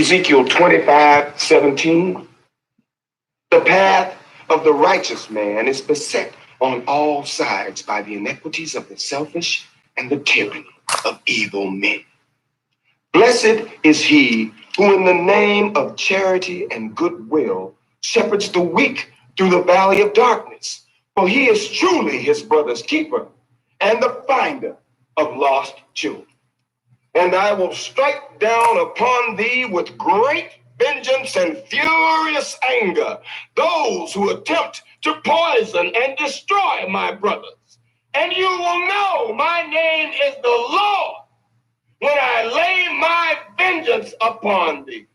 Ezekiel 25:17. The path of the righteous man is beset on all sides by the iniquities of the selfish and the tyranny of evil men. Blessed is he who in the name of charity and goodwill shepherds the weak through the valley of darkness, for he is truly his brother's keeper and the finder of lost children. And I will strike down upon thee with great vengeance and furious anger those who attempt to poison and destroy my brothers. And you will know my name is the Lord when I lay my vengeance upon thee.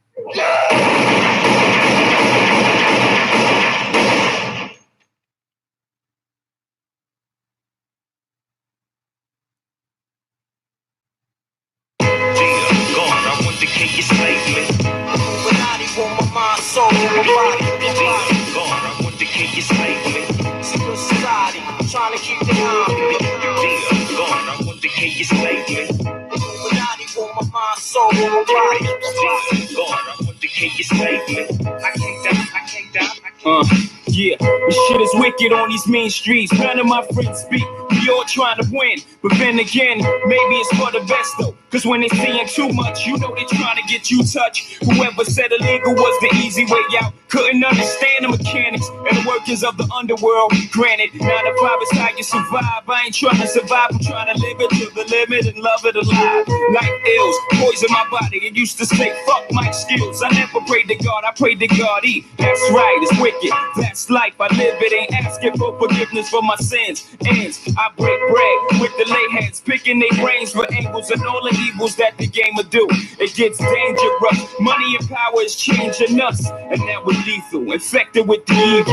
Soul, body, God, I want to kill your slave. Secret society, trying to keep the army. God, I want to kill your slave. Illuminati want my mind, soul, body. God, I want to kill your slave. I can't die. Yeah, this shit is wicked on these mean streets. None of my friends speak. We all trying to win, but then again, maybe it's for the best though. Cause when they seeing too much, you know they trying to get you touched. Whoever said illegal was the easy way out couldn't understand the mechanics and the workings of the underworld. Granted, 9 to 5 is how you survive. I ain't trying to survive, I'm trying to live it to the limit and love it alive. Life ills, poison my body. It used to say, fuck my skills. I never prayed to God, I prayed to God. That's right, it's wicked. That's life, I live it. Ain't asking for forgiveness for my sins. Ends, I break bread with the lay hands, picking their brains for angles and all the evils that the game will do. It gets dangerous. Money and power is changing us, and now we're lethal, infected with the evil.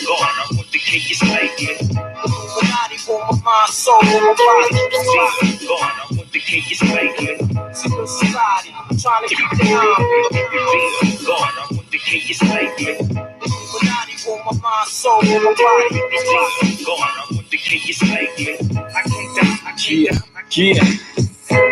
God, I want to kill your slave. Illuminati want my mind, soul, body. God, I want to kill your slave. Secret society, trying to keep the army. God, I want to kill your slave. Illuminati want my mind, soul, body. God, I want to kill your slave. I can't die.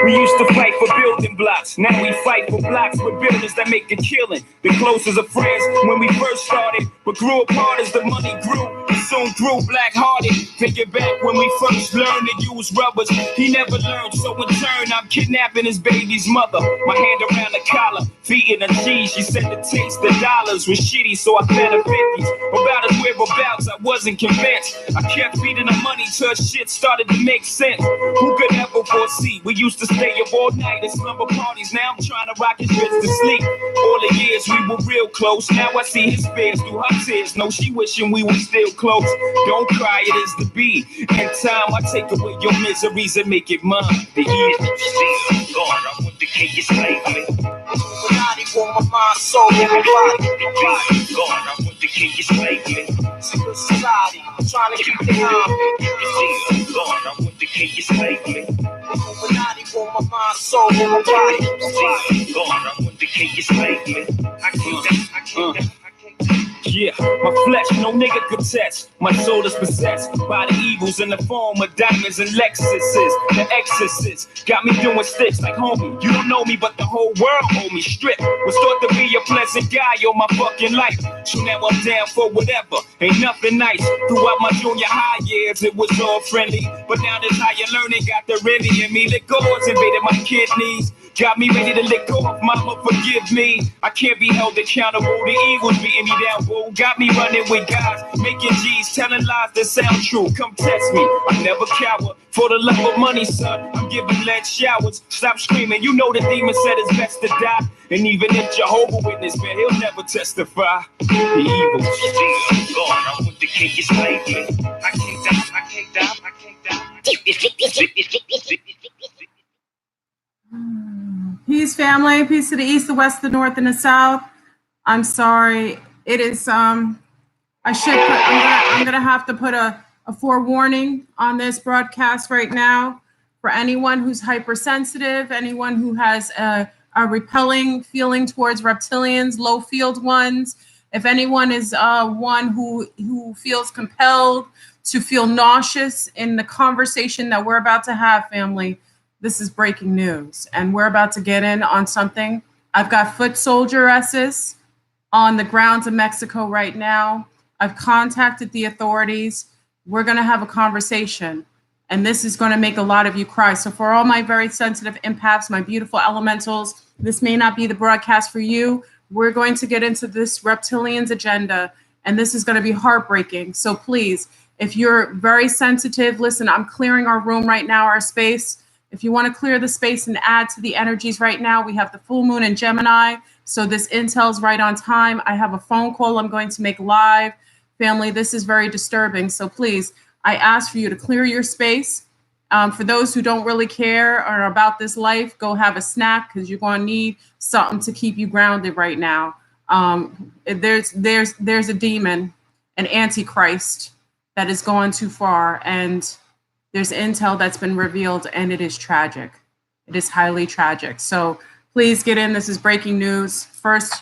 We used to fight for building blocks. Now we fight for blocks with buildings that make a killing. The closest of friends when we first started, but grew apart as the money grew. And soon grew black-hearted. Thinking back when we first learned to use rubbers, he never learned. So in turn, I'm kidnapping his baby's mother. My hand around the collar, feeding her cheese. She said the taste of dollars was shitty, so I fed her 50s. About his whereabouts, I wasn't convinced. I kept feeding her money till shit started to make sense. Who could ever foresee? We used to stay up all night at slumber parties. Now I'm trying to rock his bitch to sleep. All the years we were real close. Now I see his fears through her tears. No, she wishing we were still close. Don't cry, it is the be. In time, I take away your miseries and make it mine. The years God, I want to kill your slave. Illuminati want my mind, soul, body. God, I want to kill your slave. Secret society, trying to keep the army. God, I want to kill your slave. Illuminati want my mind, soul, body. God, I want to kill your slave. I can't die. Yeah, my flesh, no nigga could test. My soul is possessed by the evils in the form of diamonds and Lexuses. The exorcist got me doing sticks like homie. You don't know me, but the whole world hold me stripped. Was thought to be a pleasant guy all my fucking life. So now I'm down for whatever. Ain't nothing nice. Throughout my junior high years, it was all friendly. But now this higher learning got the Remy in me. Liquors invaded my kidneys. Got me ready to let go of mama, forgive me. I can't be held accountable. The evil's beating me down, boo. Got me running with guys, making G's, telling lies that sound true. Come test me, I never cower. For the love of money, son, I'm giving lead showers. Stop screaming, you know the demon said it's best to die. And even if Jehovah Witness, man, he'll never testify. The evil. God, I want to kill your slave. I can't die. Peace, family. Peace to the east, the west, the north, and the south. I'm sorry. It is. I'm gonna have to put a forewarning on this broadcast right now for anyone who's hypersensitive, anyone who has a repelling feeling towards reptilians, low field ones. If anyone is one who feels compelled to feel nauseous in the conversation that we're about to have, family. This is breaking news, and we're about to get in on something I've got foot soldieresses on the grounds of Mexico right now. I've contacted the authorities. We're going to have a conversation, and this is going to make a lot of you cry. So for all my very sensitive empaths, my beautiful elementals, this may not be the broadcast for you. We're going to get into this reptilians agenda, and this is going to be heartbreaking. So please, if you're very sensitive, listen, I'm clearing our room right now, our space. If you want to clear the space and add to the energies right now, we have the full moon in Gemini. So this intel's right on time. I have a phone call I'm going to make live. Family, this is very disturbing. So please, I ask for you to clear your space. For those who don't really care or are about this life, go have a snack because you're going to need something to keep you grounded right now. There's a demon, an antichrist that is going too far, and there's intel that's been revealed, and it is tragic. It is highly tragic. So please get in. This is breaking news. First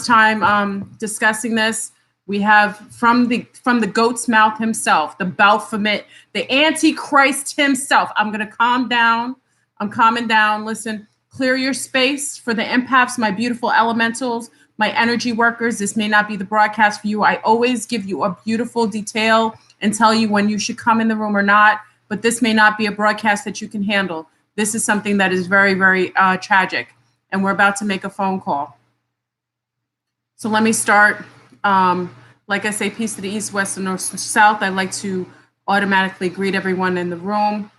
time discussing this. We have from the goat's mouth himself, the Baphomet, the Antichrist himself. I'm going to calm down. I'm calming down. Listen, clear your space for the empaths, my beautiful elementals, my energy workers. This may not be the broadcast for you. I always give you a beautiful detail and tell you when you should come in the room or not. But this may not be a broadcast that you can handle. This is something that is very, very tragic. And we're about to make a phone call. So let me start. Like I say, peace to the east, west, and north, south. I like to automatically greet everyone in the room.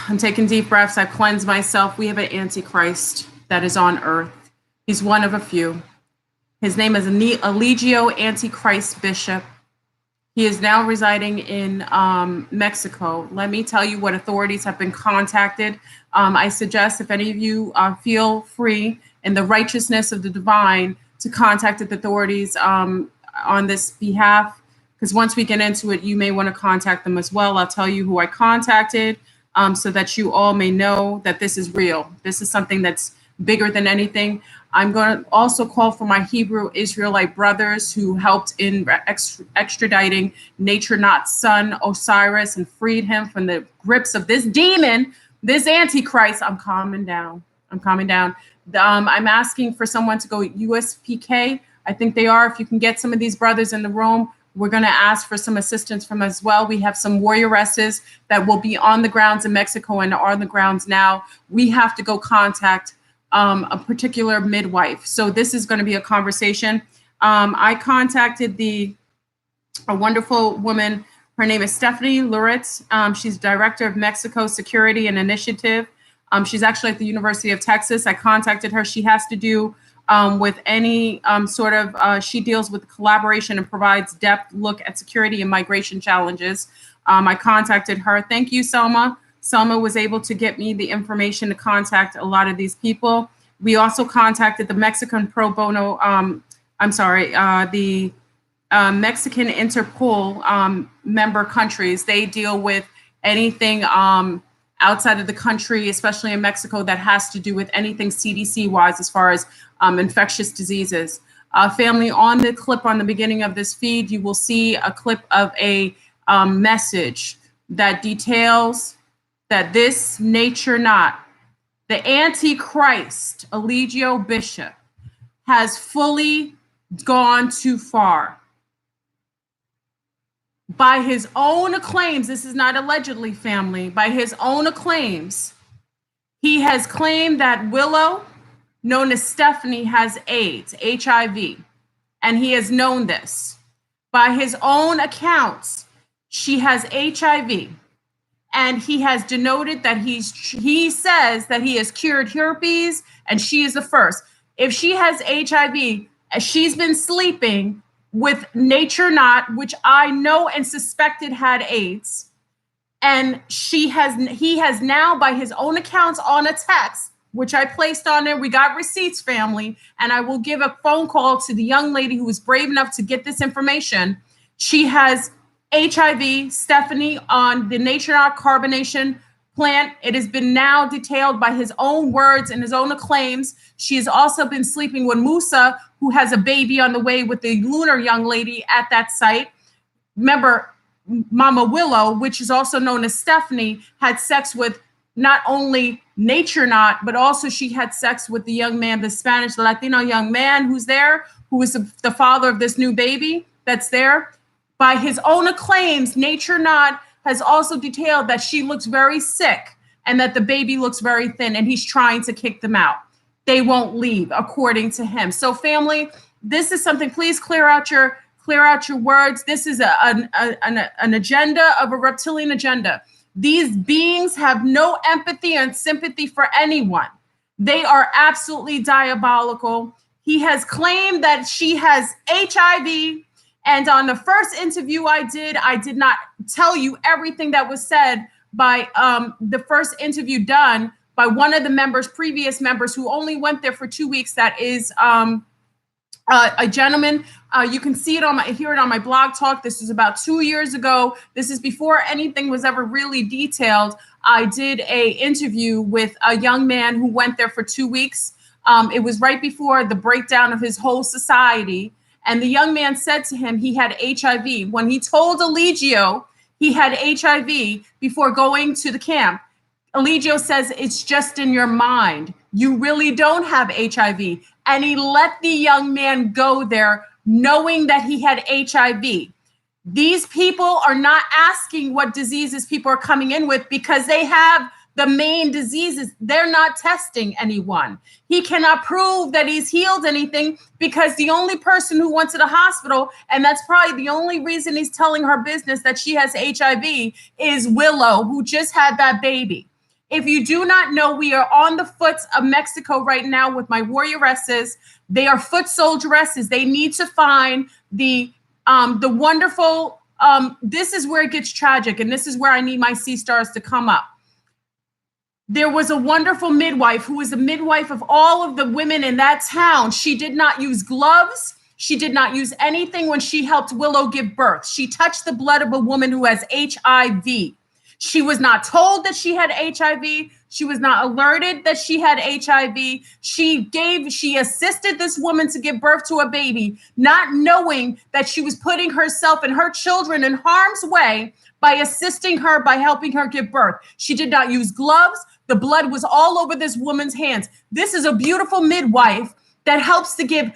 I'm taking deep breaths. I cleanse myself. We have an antichrist that is on earth. He's one of a few. His name is Eligio, Antichrist Bishop. He is now residing in Mexico. Let me tell you what authorities have been contacted. I suggest if any of you feel free in the righteousness of the divine to contact the authorities on this behalf, because once we get into it, you may want to contact them as well. I'll tell you who I contacted so that you all may know that this is real. This is something that's bigger than anything. I'm going to also call for my Hebrew Israelite brothers who helped in extraditing Nature Not's son, Osiris, and freed him from the grips of this demon, this Antichrist. I'm calming down. I'm calming down. I'm asking for someone to go USPK. I think they are. If you can get some of these brothers in the room, we're going to ask for some assistance from as well. We have some warrioresses that will be on the grounds in Mexico and are on the grounds now. We have to go contact a particular midwife. So this is going to be a conversation. I contacted a wonderful woman. Her name is Stephanie Leutert. She's director of Mwxico Security Initiative. She's actually at the University of Texas. I contacted her. She has to do with any sort of, she deals with collaboration and provides depth look at security and migration challenges. I contacted her. Thank you, Selma. Selma was able to get me the information to contact a lot of these people. We also contacted the Mexican pro bono, the Mexican Interpol member countries. They deal with anything outside of the country, especially in Mexico, that has to do with anything CDC-wise as far as infectious diseases. Family, on the clip on the beginning of this feed, you will see a clip of a message that details that this Nature Not, the Antichrist, Eligio Bishop, has fully gone too far. By his own claims, this is not allegedly, family, by his own claims, he has claimed that Willow, known as Stephanie, has AIDS, HIV, and he has known this. By his own accounts, she has HIV, and he has denoted that he says that he has cured herpes, and she is the first. If she has HIV, she's been sleeping with Nature Not, which I know and suspected had AIDS. And he has now, by his own accounts on a text, which I placed on there, we got receipts, family, and I will give a phone call to the young lady who was brave enough to get this information. She has HIV, Stephanie, on the Nature Not carbonation plant. It has been now detailed by his own words and his own claims. She has also been sleeping with Musa, who has a baby on the way with the lunar young lady at that site. Remember, Mama Willow, which is also known as Stephanie, had sex with not only nature not, but also she had sex with the young man, the Spanish, the Latino young man who's there, who is the father of this new baby that's there. By his own claims, nature not has also detailed that she looks very sick and that the baby looks very thin, and he's trying to kick them out. They won't leave, according to him. So family, this is something, please clear out your words. This is an agenda of a reptilian agenda. These beings have no empathy and sympathy for anyone. They are absolutely diabolical. He has claimed that she has HIV. And on the first interview I did not tell you everything that was said by the first interview done by one of the members, previous members who only went there for 2 weeks. That is a gentleman. You can see it hear it on my blog talk. This was about 2 years ago. This is before anything was ever really detailed. I did a interview with a young man who went there for 2 weeks. It was right before the breakdown of his whole society. And the young man said to him he had HIV. When he told Eligio he had HIV before going to the camp, Eligio says, it's just in your mind. You really don't have HIV. And he let the young man go there knowing that he had HIV. These people are not asking what diseases people are coming in with because they have the main diseases. They're not testing anyone. He cannot prove that he's healed anything because the only person who went to the hospital, and that's probably the only reason he's telling her business that she has HIV, is Willow, who just had that baby. If you do not know, we are on the foot of Mexico right now with my warrioresses. They are foot soldieresses. They need to find the wonderful, this is where it gets tragic, and this is where I need my sea stars to come up. There was a wonderful midwife who was the midwife of all of the women in that town. She did not use gloves. She did not use anything when she helped Willow give birth. She touched the blood of a woman who has HIV. She was not told that she had HIV. She was not alerted that she had HIV. She assisted this woman to give birth to a baby, not knowing that she was putting herself and her children in harm's way by assisting her, by helping her give birth. She did not use gloves. The blood was all over this woman's hands. This is a beautiful midwife that helps to give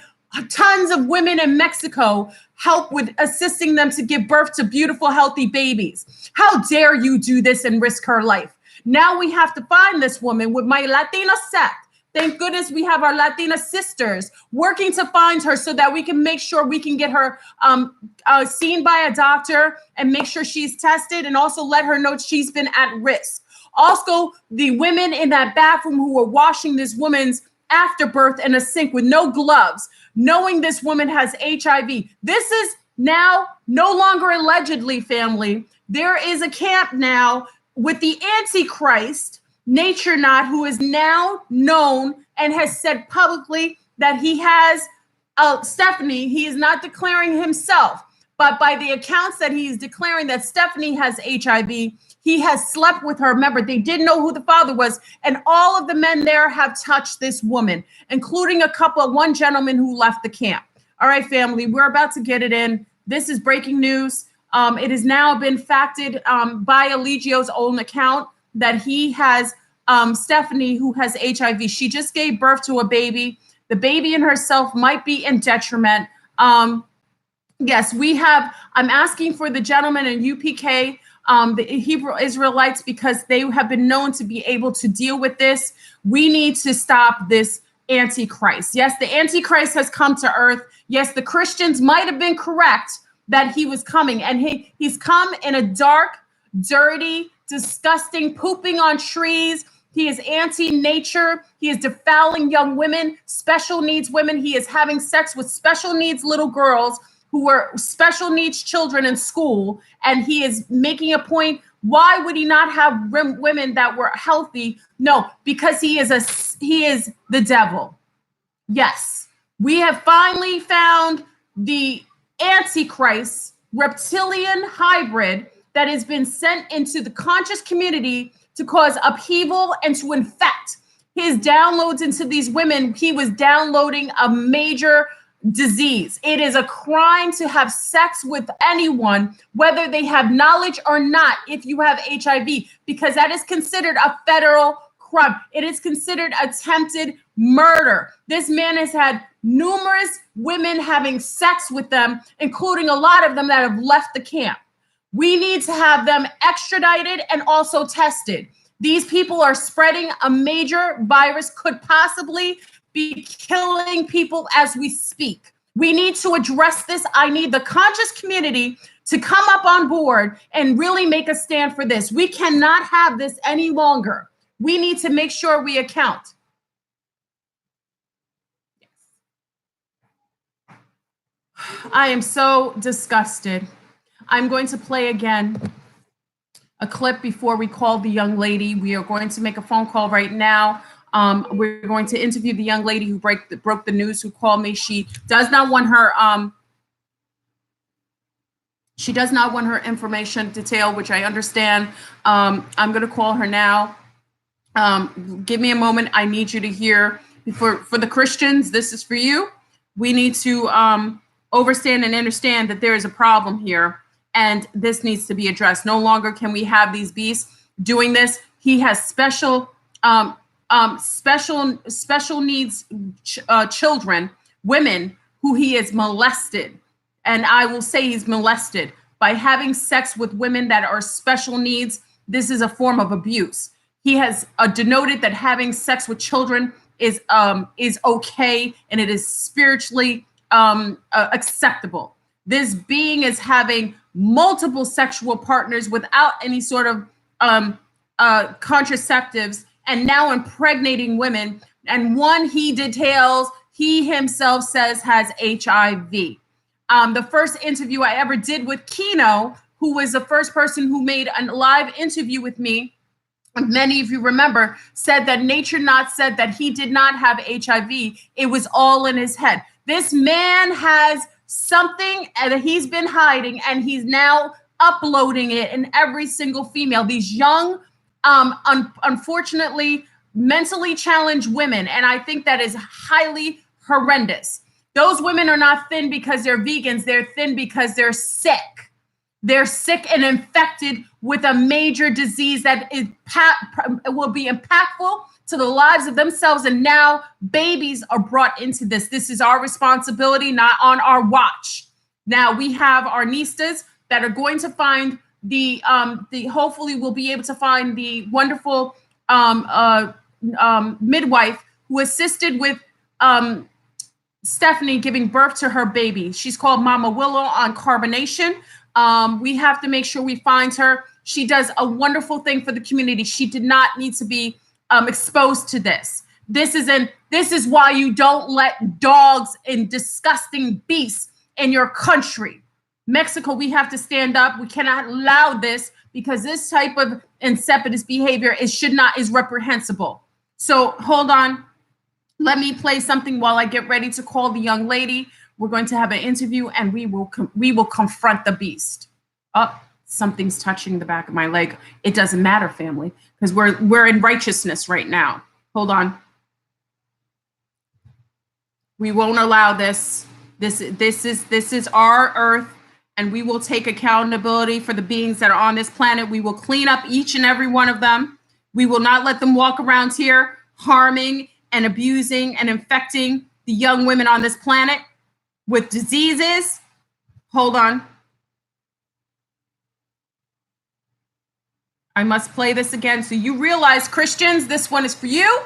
tons of women in Mexico help with assisting them to give birth to beautiful, healthy babies. How dare you do this and risk her life? Now we have to find this woman with my Latina sect. Thank goodness we have our Latina sisters working to find her so that we can make sure we can get her seen by a doctor and make sure she's tested, and also let her know she's been at risk. Also, the women in that bathroom who were washing this woman's afterbirth in a sink with no gloves, knowing this woman has HIV. This is now no longer allegedly, family. There is a camp now with the Antichrist, Nature Not, who is now known and has said publicly that he has Stephanie. He is not declaring himself, but by the accounts that he is declaring that Stephanie has HIV, he has slept with her. Remember, they didn't know who the father was. And all of the men there have touched this woman, including one gentleman who left the camp. All right, family, we're about to get it in. This is breaking news. It has now been facted by Eligio's own account that he has Stephanie, who has HIV. She just gave birth to a baby. The baby in herself might be in detriment. Yes, I'm asking for the gentleman in UPK, the Hebrew Israelites, because they have been known to be able to deal with this. We need to stop this Antichrist. Yes, the Antichrist has come to earth. Yes, the Christians might have been correct that he was coming, and he's come in a dark, dirty, disgusting, pooping on trees. He is anti-nature. He is defiling young women, special needs women. He is having sex with special needs little girls who were special needs children in school. And he is making a point. Why would he not have women that were healthy? No, because he is the devil. Yes, we have finally found the Antichrist reptilian hybrid that has been sent into the conscious community to cause upheaval and to infect. His downloads into these women, he was downloading a major disease. It is a crime to have sex with anyone, whether they have knowledge or not, if you have HIV, because that is considered a federal crime. It is considered attempted murder. This man has had numerous women having sex with them, including a lot of them that have left the camp. We need to have them extradited and also tested. These people are spreading a major virus, could possibly be killing people as we speak. We need to address this. I need the conscious community to come up on board and really make a stand for this. We cannot have this any longer. We need to make sure we account. I am so disgusted. I'm going to play again a clip before we call the young lady. We are going to make a phone call right now. We're going to interview the young lady who broke the news, who called me. She does not want her information detailed, which I understand. I'm going to call her now. Give me a moment. I need you to hear. For the Christians, this is for you. We need to overstand and understand that there is a problem here, and this needs to be addressed. No longer can we have these beasts doing this. He has special needs children, women who he has molested. And I will say he's molested by having sex with women that are special needs. This is a form of abuse. He has denoted that having sex with children is okay, and it is spiritually acceptable. This being is having multiple sexual partners without any sort of contraceptives, and now impregnating women. And one he details, he himself says, has HIV. The first interview I ever did with Kino, who was the first person who made a live interview with me, many of you remember, said that Nature Not said that he did not have HIV. It was all in his head. This man has something that he's been hiding, and he's now uploading it in every single female. These young, unfortunately, mentally challenged women. And I think that is highly horrendous. Those women are not thin because they're vegans. They're thin because they're sick. They're sick and infected with a major disease that will be impactful to the lives of themselves. And now babies are brought into this. This is our responsibility, not on our watch. Now we have our niestas that are going to find hopefully we'll be able to find the wonderful midwife who assisted with Stephanie giving birth to her baby. She's called Mama Willow on Carbonation. We have to make sure we find her. She does a wonderful thing for the community. She did not need to be exposed to this. This is why you don't let dogs and disgusting beasts in your country. Mexico, we have to stand up. We cannot allow this, because this type of insipidous behavior is reprehensible. So hold on. Let me play something while I get ready to call the young lady. We're going to have an interview, and we will confront the beast. Oh, something's touching the back of my leg. It doesn't matter, family, because we're in righteousness right now. Hold on. We won't allow this. This is our earth, and we will take accountability for the beings that are on this planet. We will clean up each and every one of them. We will not let them walk around here harming and abusing and infecting the young women on this planet with diseases. Hold on. I must play this again so you realize, Christians, this one is for you.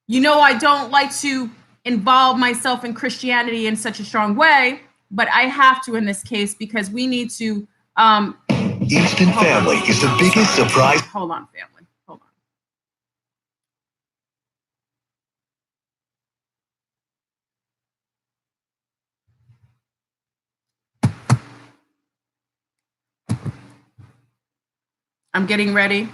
You know I don't like to involve myself in Christianity in such a strong way, but I have to in this case, because we need to Instant Family is the biggest surprise. Hold on, family. Hold on. I'm getting ready.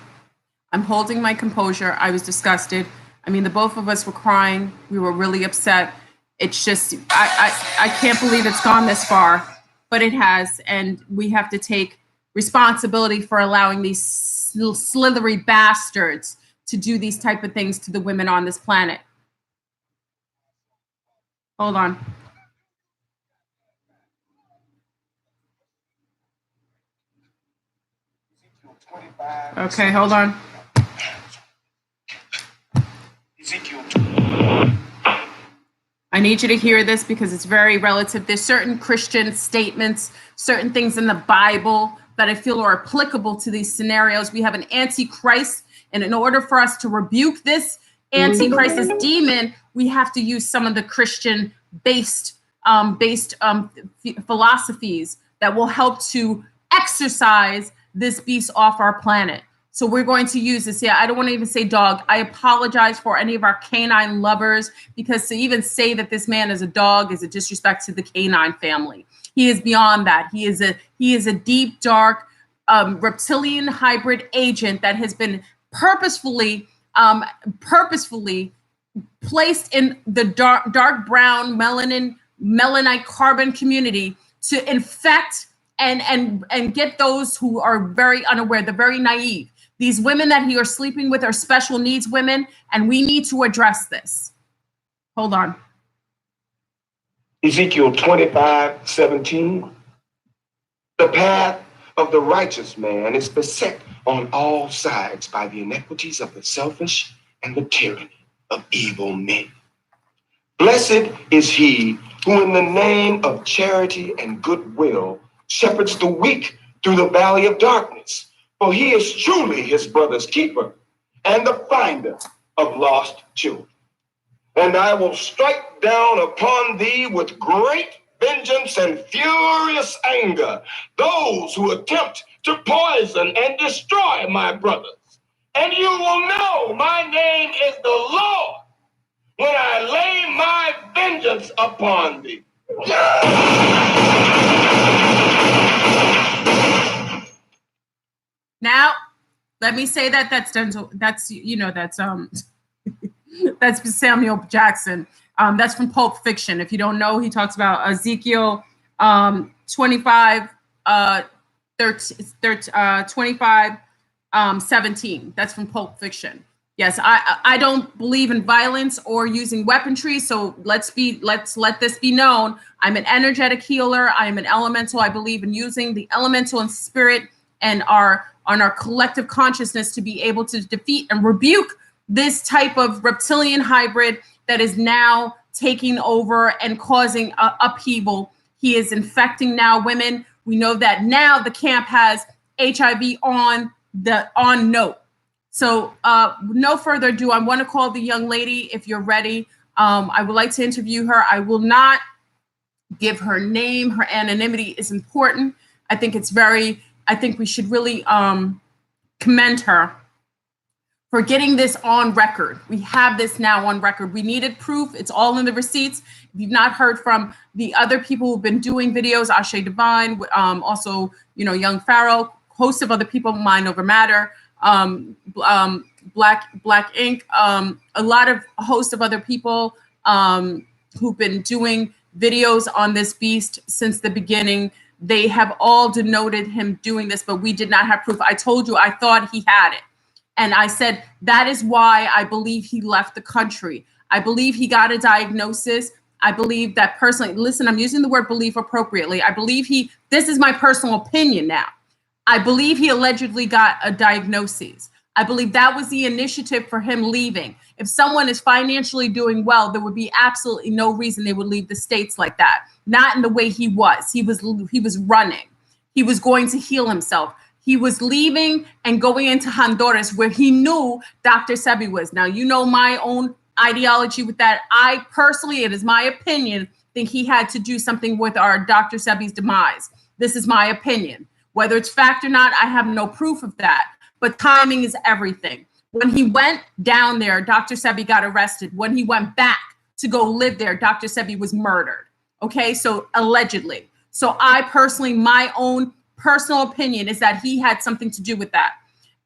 I'm holding my composure. I was disgusted. I mean, the both of us were crying. We were really upset. It's just, I can't believe it's gone this far, but it has. And we have to take responsibility for allowing these little slithery bastards to do these type of things to the women on this planet. Hold on. Okay, hold on. Ezekiel. I need you to hear this because it's very relative. There's certain Christian statements, certain things in the Bible that I feel are applicable to these scenarios. We have an antichrist, and in order for us to rebuke this antichrist, this demon, we have to use some of the Christian based philosophies that will help to exorcise this beast off our planet. So we're going to use this. Yeah, I don't want to even say dog. I apologize for any of our canine lovers, because to even say that this man is a dog is a disrespect to the canine family. He is beyond that. He is a deep, dark reptilian hybrid agent that has been purposefully placed in the dark brown melanite carbon community to infect and get those who are very unaware, the very naive. These women that he are sleeping with are special needs women, and we need to address this. Hold on. Ezekiel 25:17. The path of the righteous man is beset on all sides by the iniquities of the selfish and the tyranny of evil men. Blessed is he who in the name of charity and goodwill shepherds the weak through the valley of darkness, for he is truly his brother's keeper and the finder of lost children. And I will strike down upon thee with great vengeance and furious anger those who attempt to poison and destroy my brothers. And you will know my name is the Lord when I lay my vengeance upon thee. Now, let me say that's that's Samuel Jackson. That's from Pulp Fiction. If you don't know, he talks about Ezekiel 25, 17. That's from Pulp Fiction. Yes, I don't believe in violence or using weaponry. So let's let this be known. I'm an energetic healer. I am an elemental. I believe in using the elemental and spirit and our collective consciousness to be able to defeat and rebuke this type of reptilian hybrid that is now taking over and causing upheaval. He is infecting now women. We know that now the camp has HIV on note. So no further ado, I want to call the young lady if you're ready. I would like to interview her. I will not give her name. Her anonymity is important. I think we should really commend her for getting this on record. We have this now on record. We needed proof. It's all in the receipts. If you've not heard from the other people who've been doing videos, Ashe Divine, also, Young Pharaoh, host of other people, Mind Over Matter, Black Ink, a host of other people who've been doing videos on this beast since the beginning. They have all denoted him doing this, but we did not have proof. I told you, I thought he had it. And I said, that is why I believe he left the country. I believe he got a diagnosis. I believe that personally, listen, I'm using the word belief appropriately. I believe this is my personal opinion now. I believe he allegedly got a diagnosis. I believe that was the initiative for him leaving. If someone is financially doing well, there would be absolutely no reason they would leave the States like that. Not in the way he was. He was running. He was going to heal himself. He was leaving and going into Honduras where he knew Dr. Sebi was. Now, you know my own ideology with that. I personally, it is my opinion, think he had to do something with our Dr. Sebi's demise. This is my opinion. Whether it's fact or not, I have no proof of that. But timing is everything. When he went down there, Dr. Sebi got arrested. When he went back to go live there, Dr. Sebi was murdered. Okay, so allegedly. So I personally, my own personal opinion is that he had something to do with that.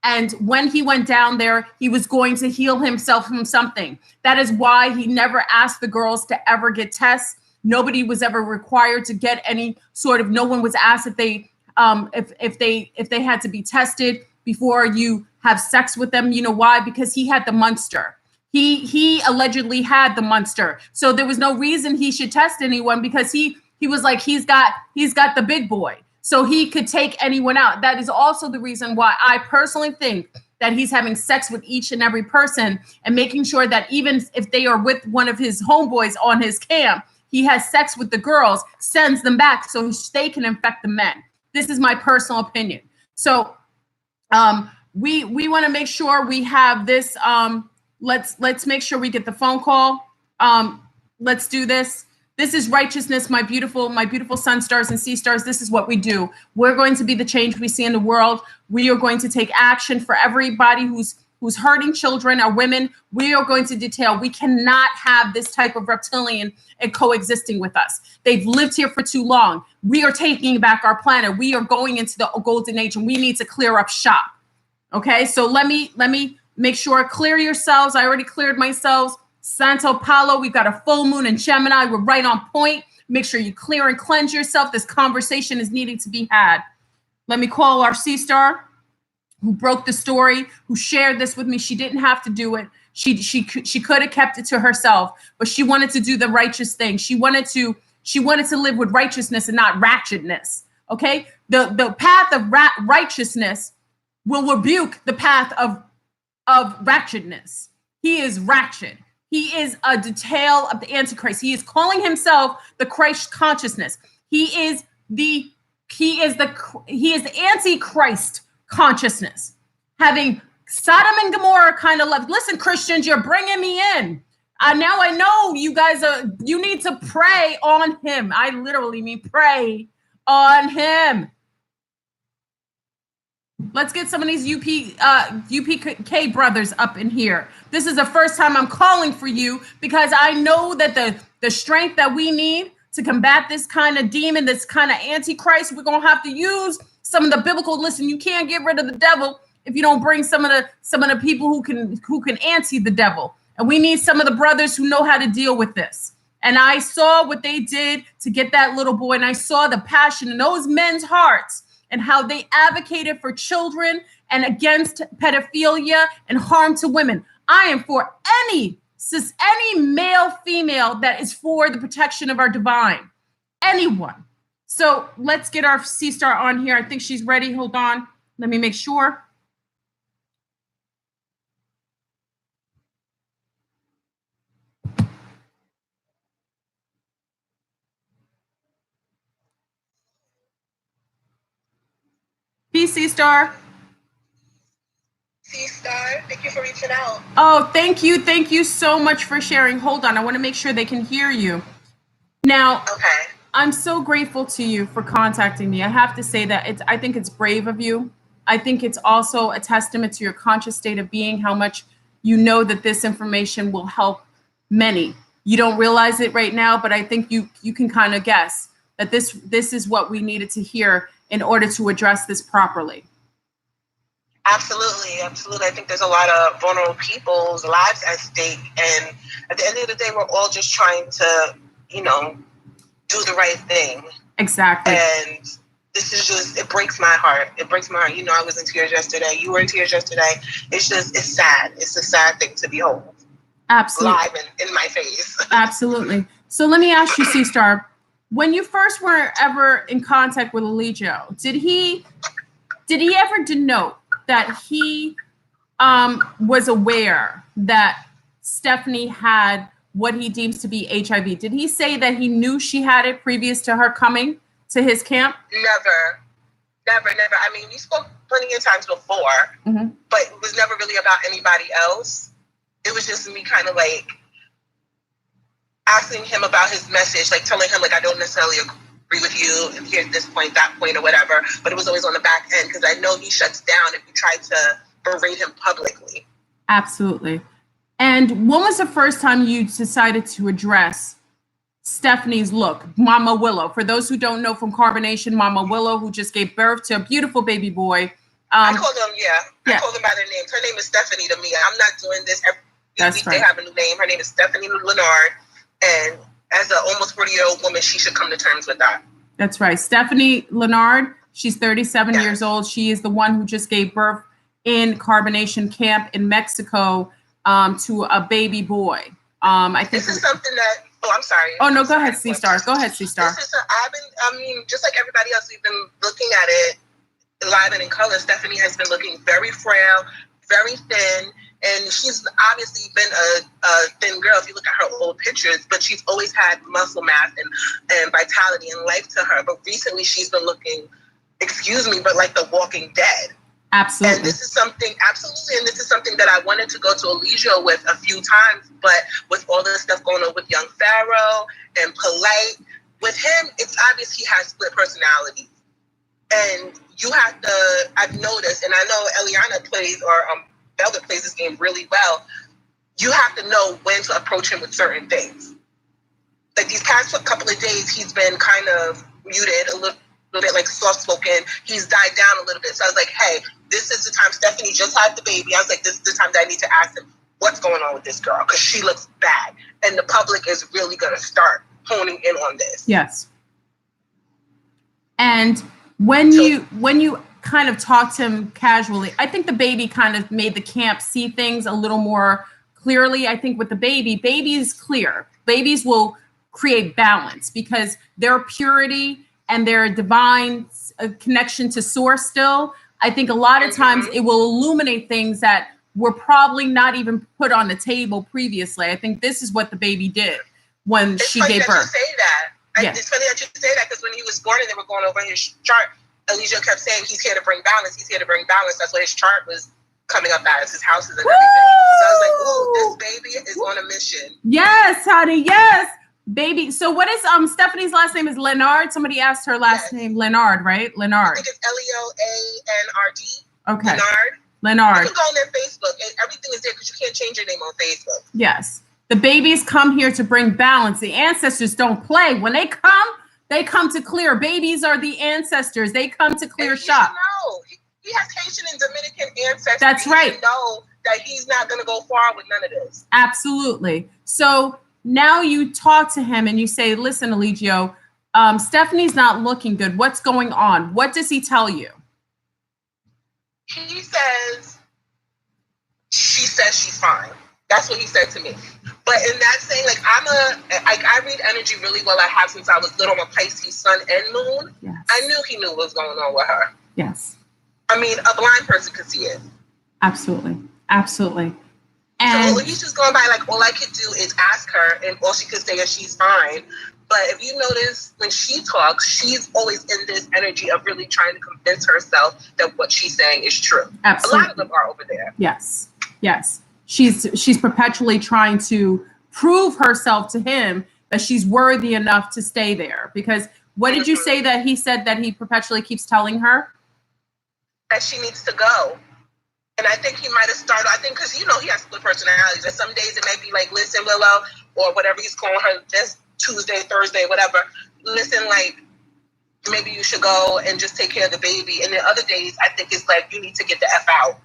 And when he went down there, he was going to heal himself from something. That is why he never asked the girls to ever get tests. Nobody was ever required to get any sort of, no one was asked if they had to be tested before you have sex with them. You know why? Because he had the monster. He allegedly had the monster. So there was no reason he should test anyone because he was like, he's got the big boy. so he could take anyone out. That is also the reason why I personally think that he's having sex with each and every person and making sure that even if they are with one of his homeboys on his camp, he has sex with the girls, sends them back so they can infect the men. This is my personal opinion. So we want to make sure we have this. Let's make sure we get the phone call. Let's do this. This is righteousness, my beautiful sun stars and sea stars. This is what we do. We're going to be the change we see in the world. We are going to take action for everybody who's hurting children or women. We are going to detail. We cannot have this type of reptilian coexisting with us. They've lived here for too long. We are taking back our planet. We are going into the golden age, and we need to clear up shop. Okay, so let me make sure, clear yourselves. I already cleared myself. Santo Paulo, we've got a full moon in Gemini. We're right on point. Make sure you clear and cleanse yourself. This conversation is needing to be had. Let me call our sea star who broke the story, who shared this with me. She didn't have to do it. She could have kept it to herself, but she wanted to do the righteous thing. She wanted to live with righteousness and not ratchetness. Okay? The path of righteousness will rebuke the path of ratchetness. He is ratchet. He is a detail of the Antichrist. He is calling himself the Christ consciousness. He is the Antichrist consciousness, having Sodom and Gomorrah kind of love. Listen, Christians, you're bringing me in. Now I know you guys you need to pray on him. I literally mean pray on him. Let's get some of these UPK brothers up in here. This is the first time I'm calling for you because I know that the strength that we need to combat this kind of demon, this kind of antichrist, we're gonna have to use some of the biblical. Listen, you can't get rid of the devil if you don't bring some of the people who can anti the devil. And we need some of the brothers who know how to deal with this. And I saw what they did to get that little boy, and I saw the passion in those men's hearts and how they advocated for children and against pedophilia and harm to women. I am for any male, female that is for the protection of our divine. Anyone. So let's get our sea star on here. I think she's ready. Hold on. Let me make sure. Peace, sea star. Sea star, thank you for reaching out. Oh, thank you. Thank you so much for sharing. Hold on. I want to make sure they can hear you. Now, okay. I'm so grateful to you for contacting me. I have to say that I think it's brave of you. I think it's also a testament to your conscious state of being, how much you know that this information will help many. You don't realize it right now, but I think you can kind of guess that this is what we needed to hear in order to address this properly. Absolutely. I think there's a lot of vulnerable people's lives at stake. And at the end of the day, we're all just trying to, do the right thing. Exactly. And this is just, it breaks my heart. I was in tears yesterday. You were in tears yesterday. It's sad. It's a sad thing to behold. Absolutely. Live in my face. Absolutely. So let me ask you, Sea Star, when you first were ever in contact with Eligio, did he ever denote that he was aware that Stephanie had what he deems to be HIV? Did he say that he knew she had it previous to her coming to his camp? Never. I mean, we spoke plenty of times before, but it was never really about anybody else. It was just me kind of like asking him about his message, like telling him like I don't necessarily agree with you, and here's this point, that point, or whatever. But it was always on the back end because I know he shuts down if you try to berate him publicly. Absolutely. And when was the first time you decided to address Stephanie's look, Mama Willow? For those who don't know from Carbonation, Mama Willow, who just gave birth to a beautiful baby boy. I called them, I called them by their names. Her name is Stephanie to me. I'm not doing this every week. Right. They have a new name. Her name is Stephanie Leonard. And as an almost 40-year-old woman, she should come to terms with that. That's right. Stephanie Leonard, she's 37 years old. She is the one who just gave birth in Carbonation Camp in Mexico to a baby boy. I think this is something that Oh, I'm sorry. Oh, no, go ahead, C-Star. Go ahead, C-Star. Just like everybody else, we've been looking at it live and in color. Stephanie has been looking very frail, very thin, and she's obviously been a thin girl if you look at her old pictures, but she's always had muscle mass and vitality and life to her. But recently she's been looking, like the Walking Dead. Absolutely. And this is something that I wanted to go to Eligio with a few times, but with all this stuff going on with young Pharaoh and Polite, with him, it's obvious he has split personalities. And you have to, I've noticed, and I know Eliana plays, or Velvet plays this game really well, you have to know when to approach him with certain things. Like these past couple of days, he's been kind of muted, a little bit like soft-spoken. He's died down a little bit. So I was like, hey, this is the time. Stephanie just had the baby. I was like, this is the time that I need to ask him what's going on with this girl, because she looks bad. And the public is really going to start honing in on this. Yes. And when you kind of talk to him casually, I think the baby kind of made the camp see things a little more clearly. I think with the baby is clear. Babies will create balance because their purity and their divine connection to source still, I think a lot of times it will illuminate things that were probably not even put on the table previously. I think this is what the baby did when she gave birth. It's funny that you say that. It's funny that you say that because when he was born and they were going over his chart, Eligio kept saying he's here to bring balance. He's here to bring balance. That's what his chart was coming up as, his houses and everything. So I was like, ooh, this baby is on a mission. Yes, honey, yes. Baby. So what is Stephanie's last name is Leonard? Somebody asked her last name, Leonard, right? Leonard. I think it's Leonard. Okay. Leonard. Leonard. You can go on their Facebook and everything is there because you can't change your name on Facebook. Yes. The babies come here to bring balance. The ancestors don't play. When they come to clear. Babies are the ancestors. They come to clear shop. No, he has Haitian and Dominican ancestors. That's right. You know that he's not going to go far with none of this. Absolutely. So now you talk to him and you say, listen, Eligio, Stephanie's not looking good. What's going on? What does he tell you? He says, she says she's fine. That's what he said to me. But in that saying, like I read energy really well. I have since I was little. I'm a Pisces sun and moon. Yes. I knew he knew what was going on with her. Yes. I mean, a blind person could see it. Absolutely. Absolutely. And so he's just going by, like, all I could do is ask her, and all she could say is she's fine. But if you notice, when she talks, she's always in this energy of really trying to convince herself that what she's saying is true. Absolutely. A lot of them are over there. Yes. Yes. She's perpetually trying to prove herself to him that she's worthy enough to stay there. Because what did you say that he said that he perpetually keeps telling her? That she needs to go. And I think he might have started, because, he has split personalities. And some days it may be like, listen, Willow, or whatever he's calling her, this Tuesday, Thursday, whatever. Listen, like, maybe you should go and just take care of the baby. And the other days, I think it's like, you need to get the F out.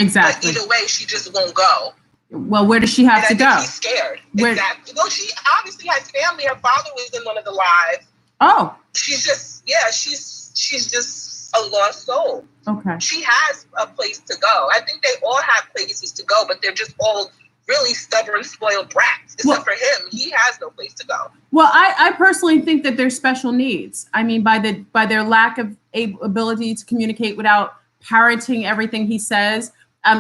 Exactly. But either way, she just won't go. Well, where does she have to go? He's scared. Exactly. Well, she obviously has family. Her father was in one of the lives. Oh. She's just, she's just a lost soul. Okay. She has a place to go. I think they all have places to go, but they're just all really stubborn, spoiled brats. Except for him, he has no place to go. Well, I personally think that there's special needs. I mean, by their lack of ability to communicate without parroting everything he says.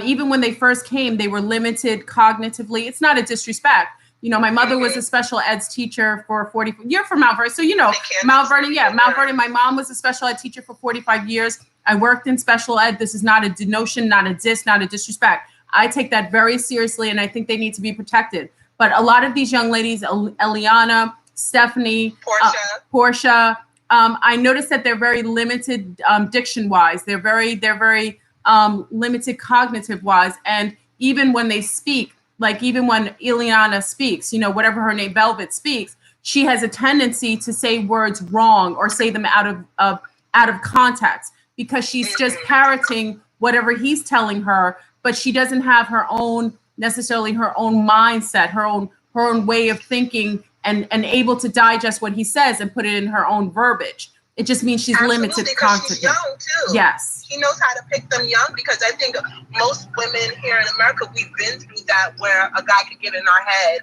Even when they first came, they were limited cognitively. It's not a disrespect. My mother was a special eds teacher for 40. You're from Mount Vernon, so Mount Vernon. Yeah, Mount Vernon. My mom was a special ed teacher for 45 years. I worked in special ed. This is not a denotion, not a diss, not a disrespect. I take that very seriously, and I think they need to be protected. But a lot of these young ladies, Eliana, Stephanie, Portia, I noticed that they're very limited diction-wise. They're very limited cognitive-wise. And even when they speak, like even when Eliana speaks, whatever her name, Velvet speaks, she has a tendency to say words wrong or say them out of context because she's just parroting whatever he's telling her, but she doesn't have necessarily her own mindset, her own way of thinking and able to digest what he says and put it in her own verbiage. It just means she's limited cognitively. She's young too. Yes. He knows how to pick them young because I think most women here in America, we've been through that where a guy could get in our head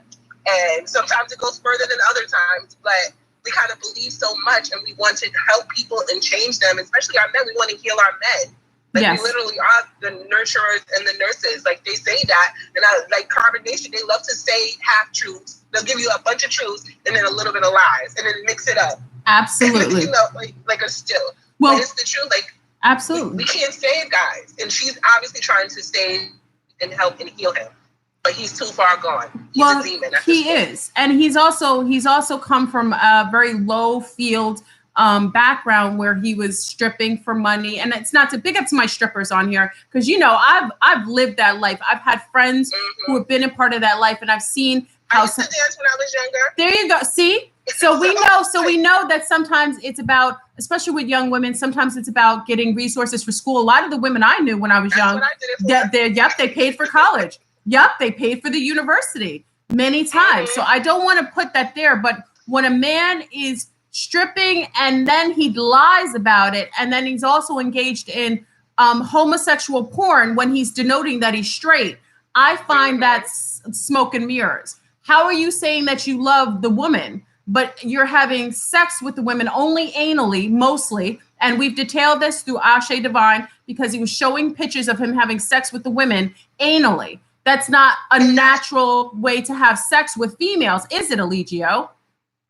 And sometimes it goes further than other times, but we kind of believe so much and we want to help people and change them, especially our men. We want to heal our men. Like, yes. We literally are the nurturers and the nurses. Like, they say that. And like Carbon Nation, they love to say half truths. They'll give you a bunch of truths and then a little bit of lies and then mix it up. Absolutely. You know, like a still. Well, but it's the truth. Like, absolutely. We can't save guys. And she's obviously trying to save and help and heal him. But he's too far gone. He's a demon. He is. And he's also come from a very low field background where he was stripping for money. And it's not to big up to my strippers on here, because I've lived that life. I've had friends who have been a part of that life, and I've seen how I used to dance when I was younger. There you go. See? So we know that sometimes it's about, especially with young women, sometimes it's about getting resources for school. A lot of the women I knew when I was young, they paid for college. Yep, they paid for the university many times. So I don't want to put that there. But when a man is stripping and then he lies about it, and then he's also engaged in homosexual porn when he's denoting that he's straight, I find that's smoke and mirrors. How are you saying that you love the woman, but you're having sex with the women only anally, mostly? And we've detailed this through Ashe Divine, because he was showing pictures of him having sex with the women anally. That's not a natural way to have sex with females, is it, Eligio?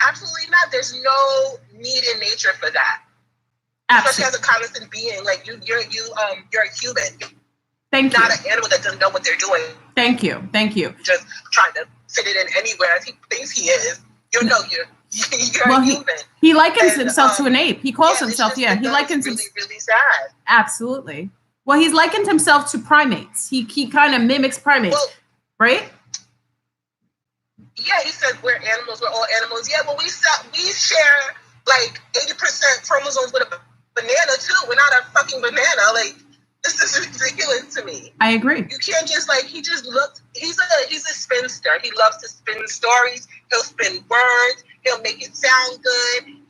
Absolutely not. There's no need in nature for that. Absolutely. Especially as a cognizant being, like you're a human. Thank you. Not an animal that doesn't know what they're doing. Thank you. Just trying to fit it in anywhere as he thinks he is. You're a human. He likens himself to an ape. He calls himself, he likens himself. Really, really sad. Absolutely. Well, he's likened himself to primates. He kind of mimics primates, right? Yeah, he said we're animals. We're all animals. Yeah, well, we share like 80% chromosomes with a banana too. We're not a fucking banana. Like, this is ridiculous to me. I agree. You can't just he's a spinster. He loves to spin stories. He'll spin words. He'll make it sound good. And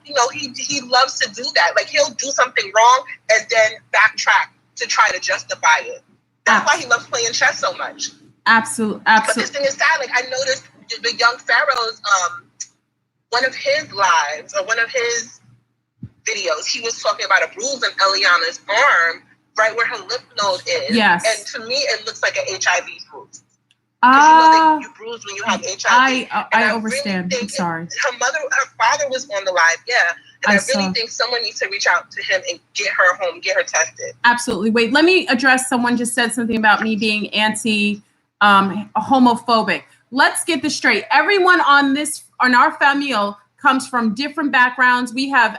he loves to do that. Like, he'll do something wrong and then backtrack to try to justify it. That's why he loves playing chess so much. Absolutely. But this thing is sad. Like, I noticed the young Pharaoh's, one of his lives or one of his videos, he was talking about a bruise on Eliana's arm, right where her lymph node is. Yes. And to me, it looks like an HIV bruise. Because you bruise when you have HIV. I understand. Really I'm sorry. Her father was on the live, and I really think someone needs to reach out to him and get her home, get her tested. Absolutely. Wait, let me address, someone just said something about me being homophobic. Let's get this straight. Everyone on our family comes from different backgrounds. We have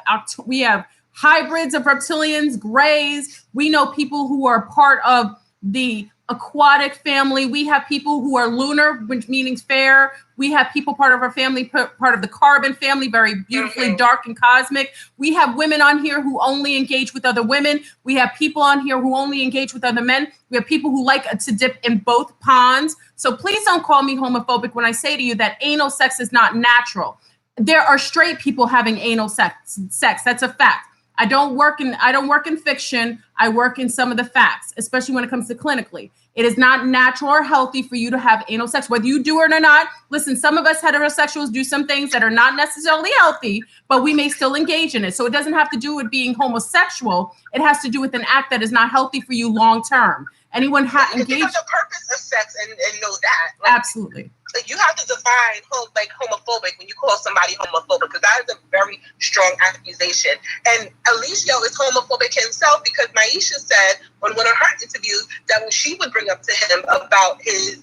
hybrids of reptilians, grays. We know people who are part of the aquatic family. We have people who are lunar, which means fair. We have people part of our family, part of the carbon family, very beautifully dark and cosmic. We have women on here who only engage with other women. We have people on here who only engage with other men. We have people who like to dip in both ponds. So please don't call me homophobic when I say to you that anal sex is not natural. There are straight people having anal sex. That's a fact. I don't work in fiction. I work in some of the facts, especially when it comes to clinically. It is not natural or healthy for you to have anal sex, whether you do it or not. Listen, some of us heterosexuals do some things that are not necessarily healthy, but we may still engage in it. So it doesn't have to do with being homosexual. It has to do with an act that is not healthy for you long term. Anyone engaged? You know the purpose of sex and know that. Absolutely. Like, you have to define homophobic when you call somebody homophobic, because that is a very strong accusation. And Eligio is homophobic himself, because Maisha said on one of her interviews that when she would bring up to him about his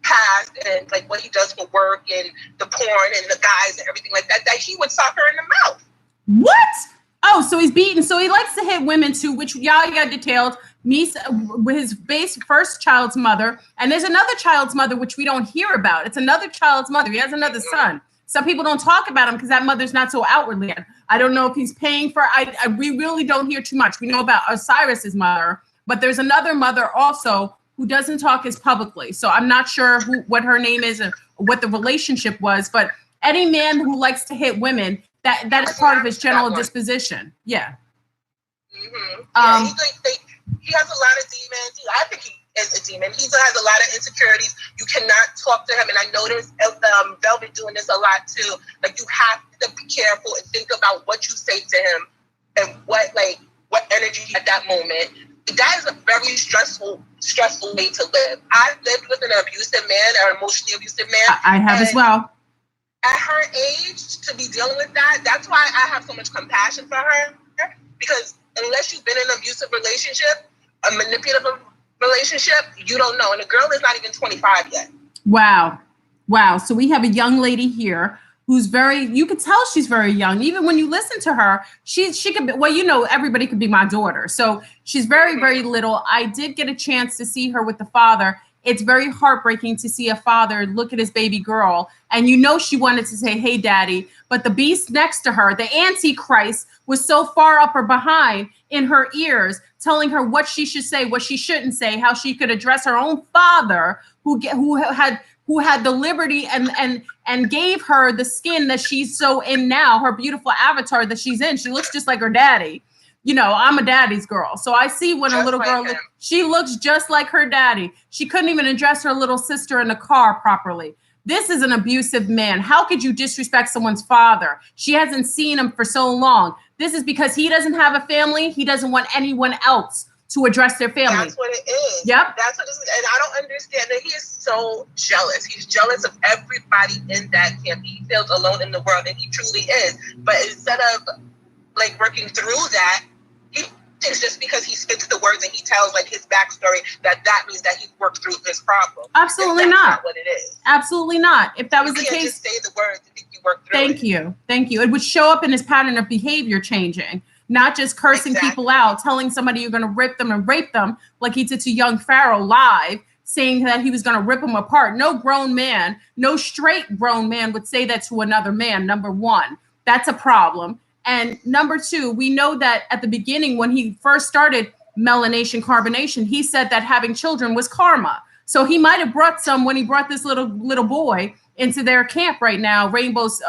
past and like what he does for work and the porn and the guys and everything like that, that he would sock her in the mouth. What? Oh, so he's beaten. So he likes to hit women too, which y'all got detailed. His first child's mother, and there's another child's mother which we don't hear about. It's another child's mother. He has another son. Some people don't talk about him because that mother's not so outwardly. I don't know if he's paying for. We really don't hear too much. We know about Osiris's mother, but there's another mother also who doesn't talk as publicly. So I'm not sure what her name is or what the relationship was. But any man who likes to hit women, that is part of his general disposition. Yeah. Mm-hmm. He has a lot of demons. I think is a demon. He has a lot of insecurities. You cannot talk to him. And I noticed Velvet doing this a lot too. Like, you have to be careful and think about what you say to him and what energy at that moment. That is a very stressful way to live. I've lived with an abusive man, an emotionally abusive man. I have as well. At her age, to be dealing with that, that's why I have so much compassion for her. Because unless you've been in an abusive relationship, a manipulative relationship, you don't know. And the girl is not even 25 yet. Wow. So we have a young lady here who's you could tell she's very young. Even when you listen to her, she could be, well, you know, everybody could be my daughter. So she's very, very little. I did get a chance to see her with the father. It's very heartbreaking to see a father look at his baby girl. And you know, she wanted to say, hey, daddy. But the beast next to her, the Antichrist, was so far up or behind in her ears, telling her what she should say, what she shouldn't say, how she could address her own father who had the liberty and gave her the skin that she's so in now, her beautiful avatar that she's in. She looks just like her daddy. You know, I'm a daddy's girl. So I see when a little girl, she looks just like her daddy. She couldn't even address her little sister in the car properly. This is an abusive man. How could you disrespect someone's father? She hasn't seen him for so long. This is because he doesn't have a family. He doesn't want anyone else to address their family. That's what it is. Yep. That's what it is. And I don't understand that he is so jealous. He's jealous of everybody in that camp. He feels alone in the world, and he truly is. But instead of like working through that, he thinks just because he spits the words and he tells like his backstory that means that he worked through his problem. Absolutely that's not. not what it is. Absolutely not. If that was the You can't case, just say the words and think you worked through it. Thank you. It would show up in his pattern of behavior changing, not just cursing people out, telling somebody you're going to rip them and rape them like he did to young Pharaoh live, saying that he was going to rip them apart. No grown man, no straight grown man would say that to another man. Number one, that's a problem. And number two, we know that at the beginning, when he first started melanation carbonation, he said that having children was karma. So he might have brought some when he brought this little boy into their camp right now, Rainbow's,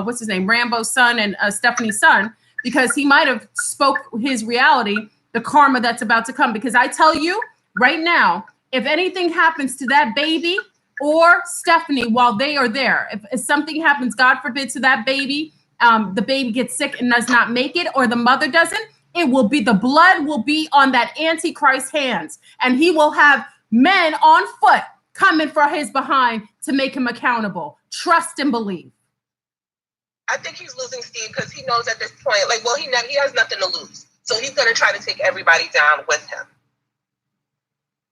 what's his name, Rambo's son and Stephanie's son, because he might have spoke his reality, the karma that's about to come. Because I tell you right now, if anything happens to that baby or Stephanie while they are there, if something happens, God forbid, to that baby, the baby gets sick and does not make it, or the mother doesn't, the blood will be on that Antichrist's hands, and he will have men on foot coming for his behind to make him accountable. Trust and believe. I think he's losing steam because he knows at this point, like, well, he has nothing to lose. So he's going to try to take everybody down with him.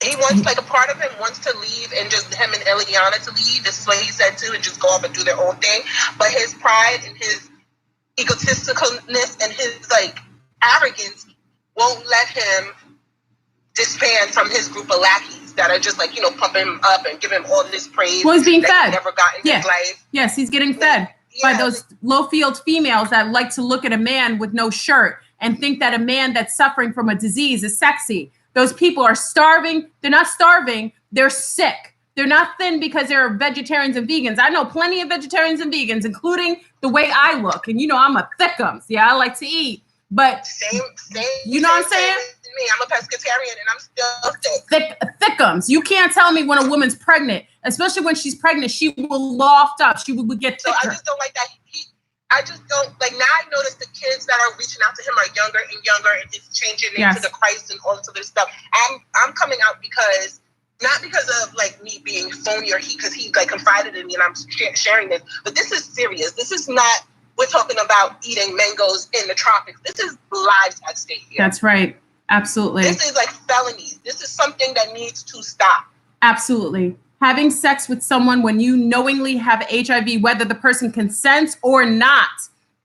He wants, like, a part of him wants to leave and just him and Eliana to leave. This is what he said too, and just go off and do their own thing. But his pride and his egotisticalness and his, like, arrogance won't let him disband from his group of lackeys that are just, like, you know, pumping him up and giving him all this praise. Well, he's being fed. He never got in his life. Yes, he's getting fed by those low-field females that like to look at a man with no shirt and think that a man that's suffering from a disease is sexy. Those people are starving. They're not starving. They're sick. They're not thin because they're vegetarians and vegans. I know plenty of vegetarians and vegans, including the way I look. And, you know, I'm a thickums. Yeah, I like to eat. But same. You know what I'm saying? Me, I'm a pescatarian and I'm still thick. Thickums. You can't tell me when a woman's pregnant, especially when she's pregnant, she will loft up. She will get thicker. So I just don't like that. I just don't, like, now I notice the kids that are reaching out to him are younger and younger, and it's changing into the Christ and all this other stuff. I'm coming out because, not because of, like, me being phony or because he, like, confided in me and I'm sharing this, but this is serious. This is not, we're talking about eating mangoes in the tropics. This is lives at stake here. That's right. Absolutely. This is like felonies. This is something that needs to stop. Absolutely. Having sex with someone when you knowingly have HIV, whether the person consents or not,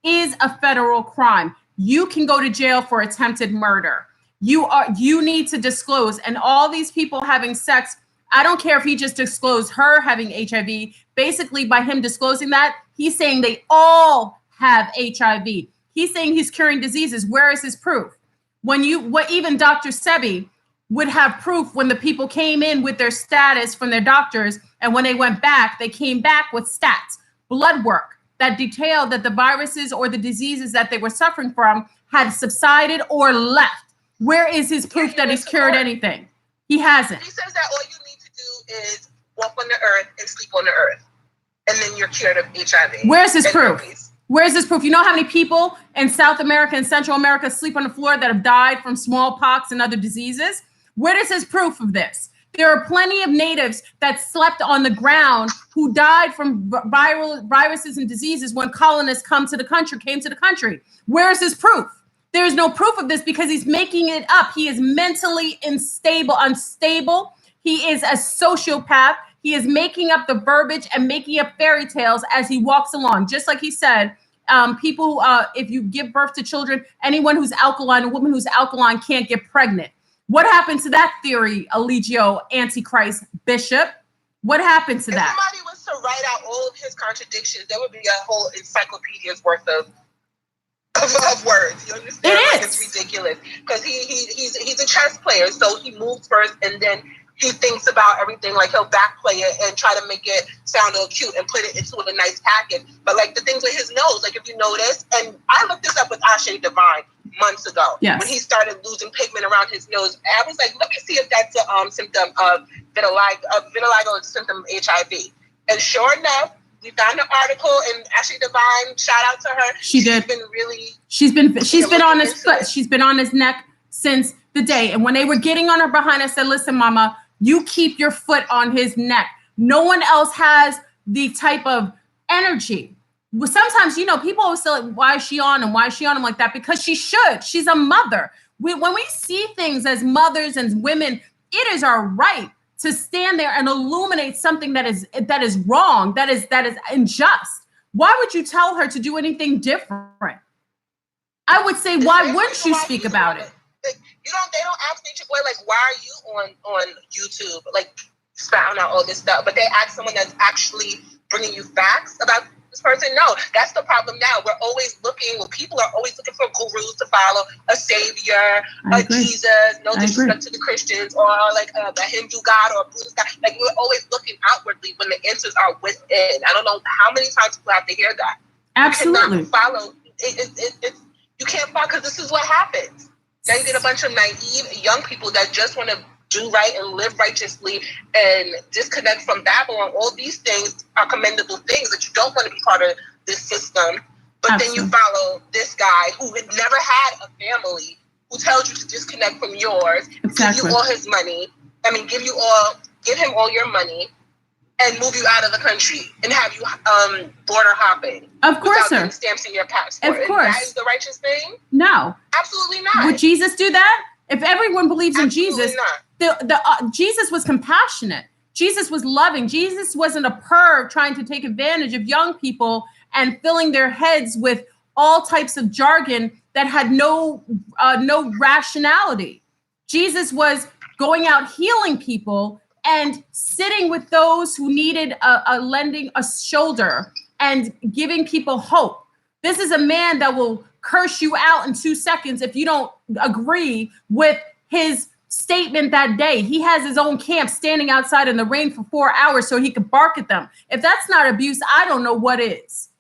is a federal crime. You can go to jail for attempted murder. You need to disclose. And all these people having sex, I don't care if he just disclosed her having HIV. Basically, by him disclosing that, he's saying they all have HIV. He's saying he's curing diseases. Where is his proof? Even Dr. Sebi would have proof when the people came in with their status from their doctors, and when they went back, they came back with stats, blood work that detailed that the viruses or the diseases that they were suffering from had subsided or left. Where is his proof that he's cured anything? He hasn't. He says that all you need to do is walk on the earth and sleep on the earth, and then you're cured of HIV. Where's his proof? Herpes. Where's this proof? You know how many people in South America and Central America sleep on the floor that have died from smallpox and other diseases? Where is his proof of this? There are plenty of natives that slept on the ground who died from viruses and diseases when colonists came to the country. Where is his proof? There is no proof of this because he's making it up. He is mentally unstable. He is a sociopath. He is making up the verbiage and making up fairy tales as he walks along. Just like he said, people, if you give birth to children, anyone who's alkaline, a woman who's alkaline can't get pregnant. What happened to that theory, Eligio, Antichrist, Bishop? What happened to that? If somebody was to write out all of his contradictions, there would be a whole encyclopedia's worth of words. You understand? It's ridiculous because he's a chess player, so he moves first and then he thinks about everything. Like he'll backplay it and try to make it sound all cute and put it into a nice package. But like the things with his nose, like if you notice, and I looked this up with Ashe Divine months ago when he started losing pigment around his nose. I was like, let me see if that's a symptom of vitiligo. Vitiligo is a symptom of HIV. And sure enough, we found an article in Ashe Divine. Shout out to her. She's been on his foot. She's been on his neck since the day. And when they were getting on her behind, I said, listen, mama, you keep your foot on his neck. No one else has the type of energy. Well, sometimes, people always say, like, why is she on him? Why is she on him like that? Because she should. She's a mother. When we see things as mothers and women, it is our right to stand there and illuminate something that is wrong, that is unjust. Why would you tell her to do anything different? I would say, why wouldn't you speak about it? They don't ask Nature Boy, like, why are you on YouTube, like, spouting out all this stuff? But they ask someone that's actually bringing you facts about this person. No, that's the problem now. People are always looking for gurus to follow, a savior, Jesus, no disrespect to the Christians, or like a Hindu god or a Buddhist god. Like, we're always looking outwardly when the answers are within. I don't know how many times people have to hear that. Absolutely. You cannot follow. You can't follow because this is what happens. Now you get a bunch of naive young people that just want to do right and live righteously and disconnect from Babylon. All these things are commendable things that you don't want to be part of this system. But then you follow this guy who had never had a family, who tells you to disconnect from yours, give you all his money. Give him all your money and move you out of the country and have you border hopping. Of course, sir. Stamps in your passport. Of course. That is the righteous thing? No. Absolutely not. Would Jesus do that? If everyone believes in Jesus, Jesus was compassionate. Jesus was loving. Jesus wasn't a perv trying to take advantage of young people and filling their heads with all types of jargon that had no rationality. Jesus was going out healing people and sitting with those who needed lending a shoulder and giving people hope. This is a man that will curse you out in 2 seconds if you don't agree with his statement that day. He has his own camp standing outside in the rain for 4 hours so he could bark at them. If that's not abuse, I don't know what is.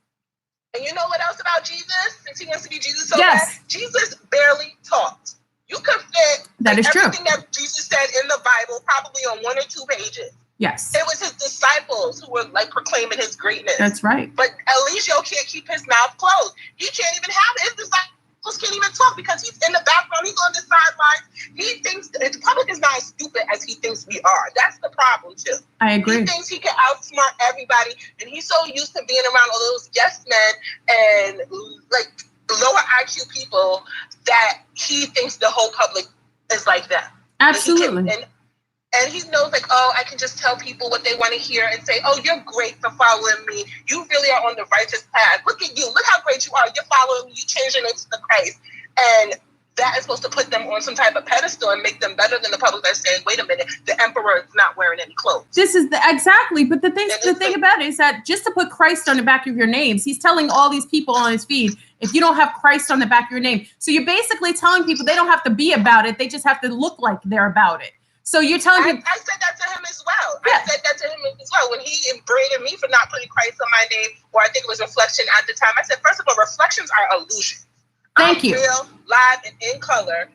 And you know what else about Jesus? Since he wants to be Jesus so bad, Jesus barely talked. You could fit everything that Jesus said in the Bible probably on 1 or 2 pages. Yes. It was his disciples who were like proclaiming his greatness. That's right. But Eligio can't keep his mouth closed. He can't even have his disciples can't even talk because he's in the background. He's on the sidelines. He thinks the public is not as stupid as he thinks we are. That's the problem too. I agree. He thinks he can outsmart everybody, and he's so used to being around all those yes men and like lower IQ people that he thinks the whole public is like that. Absolutely. And he knows, like, oh, I can just tell people what they want to hear and say, oh, you're great for following me. You really are on the righteous path. Look at you. Look how great you are. You're following me. You changed your name to the Christ. And that is supposed to put them on some type of pedestal and make them better than the public that's saying, wait a minute, the emperor is not wearing any clothes. This is exactly. But the thing about it is that just to put Christ on the back of your names, he's telling all these people on his feed, if you don't have Christ on the back of your name. So you're basically telling people they don't have to be about it. They just have to look like they're about it. So you're telling people. I said that to him as well. Yeah. I said that to him as well. When he berated me for not putting Christ on my name, or I think it was Reflection at the time, I said, first of all, reflections are illusions. Thank you. Real, live, and in color.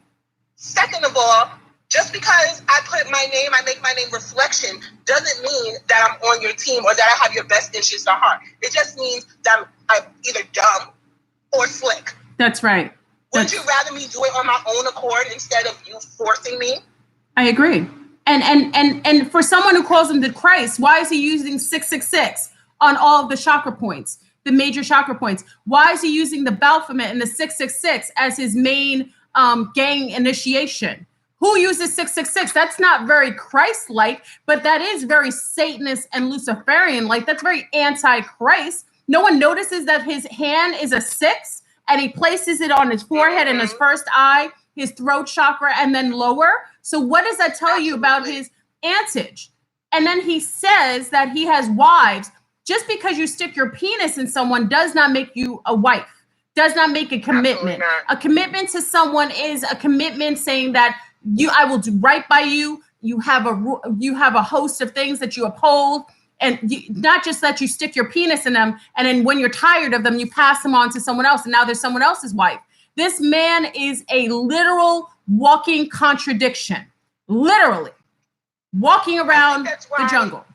Second of all, Just because I make my name reflection, doesn't mean that I'm on your team or that I have your best interests at heart. It just means that I'm either dumb or slick. That's right. Wouldn't you rather me do it on my own accord instead of you forcing me? I agree. And for someone who calls him the Christ, why is he using 666 on all of the chakra points, the major chakra points? Why is he using the Baphomet and the 666 as his main gang initiation? Who uses 666? That's not very Christ-like, but that is very Satanist and Luciferian-like. That's very anti-Christ. No one notices that his hand is a 6, and he places it on his forehead and his first eye, his throat chakra, and then lower. So what does that tell you about his antage? And then he says that he has wives. Just because you stick your penis in someone does not make you a wife, does not make a commitment. A commitment to someone is a commitment saying that I will do right by you. You have a host of things that you uphold, and not just that you stick your penis in them, and then when you're tired of them, you pass them on to someone else, and now there's someone else's wife. This man is a literal walking contradiction, literally walking around the jungle.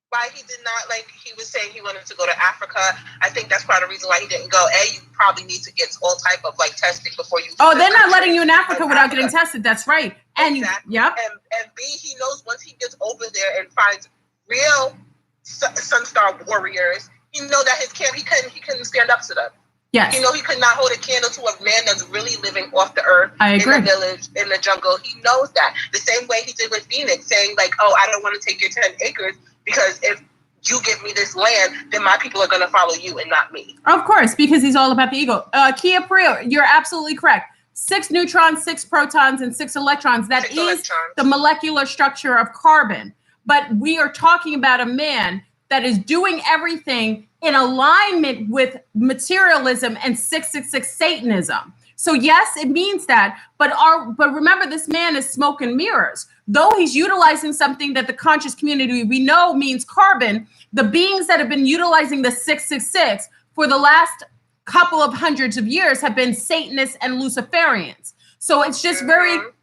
Why he did not, like he was saying he wanted to go to Africa. I think that's part of the reason why he didn't go. A, you probably need to get all type of like testing before you. Oh, they're not letting you in Africa without getting tested. That's right. And exactly. Yep. And B, he knows once he gets over there and finds real Sunstar warriors, he know that his camp he couldn't stand up to them. Yes. You know, he could not hold a candle to a man that's really living off the earth, I agree. in the village, in the jungle. He knows that. The same way he did with Phoenix, saying like, oh, I don't want to take your 10 acres because if you give me this land, then my people are going to follow you and not me. Of course, because he's all about the ego. Kia Priya, you're absolutely correct. 6 neutrons, 6 protons, and 6 electrons. That is the molecular structure of carbon. But we are talking about a man that is doing everything in alignment with materialism and 666 Satanism. So yes, it means that, but remember, this man is smoke and mirrors. Though he's utilizing something that the conscious community we know means carbon, the beings that have been utilizing the 666 for the last couple of hundreds of years have been Satanists and Luciferians. So it's just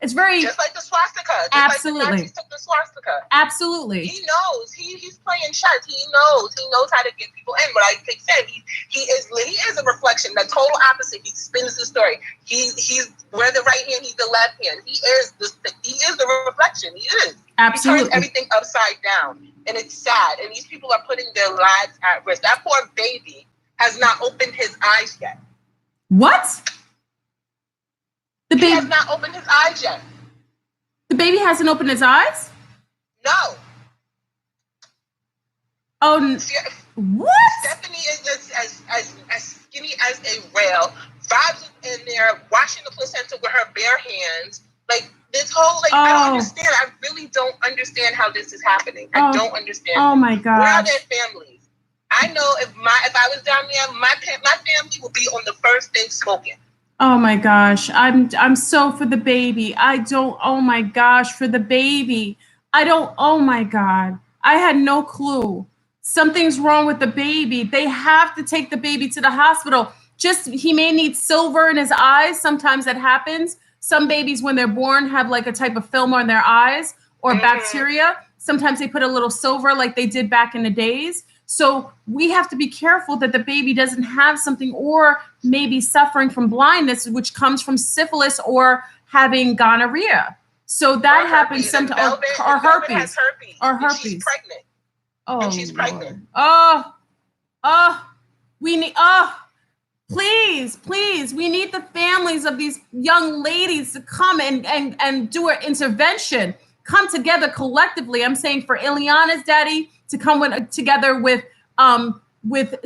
it's very just like the swastika. Absolutely. Like the Nazis took the swastika. Absolutely. He knows. He's playing chess. He knows how to get people in. But I think he is a reflection, the total opposite. He spins the story. He's where the right hand, he's the left hand. He is the reflection. He is. Absolutely. He turns everything upside down. And it's sad. And these people are putting their lives at risk. That poor baby has not opened his eyes yet. What? He has not opened his eyes yet. The baby hasn't opened his eyes? No. Oh, what? Stephanie is just as skinny as a rail. Vibes in there, washing the placenta with her bare hands. Like, this whole, I don't understand. I really don't understand how this is happening. I don't understand. Oh, my God. Where are their families? I know if I was down there, my family would be on the first day smoking. Oh my gosh, I'm so for the baby. Oh my gosh, for the baby. Oh my God. I had no clue. Something's wrong with the baby. They have to take the baby to the hospital. He may need silver in his eyes. Sometimes that happens. Some babies, when they're born, have like a type of film on their eyes or bacteria. Sometimes they put a little silver like they did back in the days. So we have to be careful that the baby doesn't have something or maybe suffering from blindness, which comes from syphilis or having gonorrhea. So that happens sometimes, or herpes. Or herpes. She's pregnant. Oh, and she's pregnant. Please, we need the families of these young ladies to come and do an intervention. Come together collectively. I'm saying for Ileana's daddy to come together with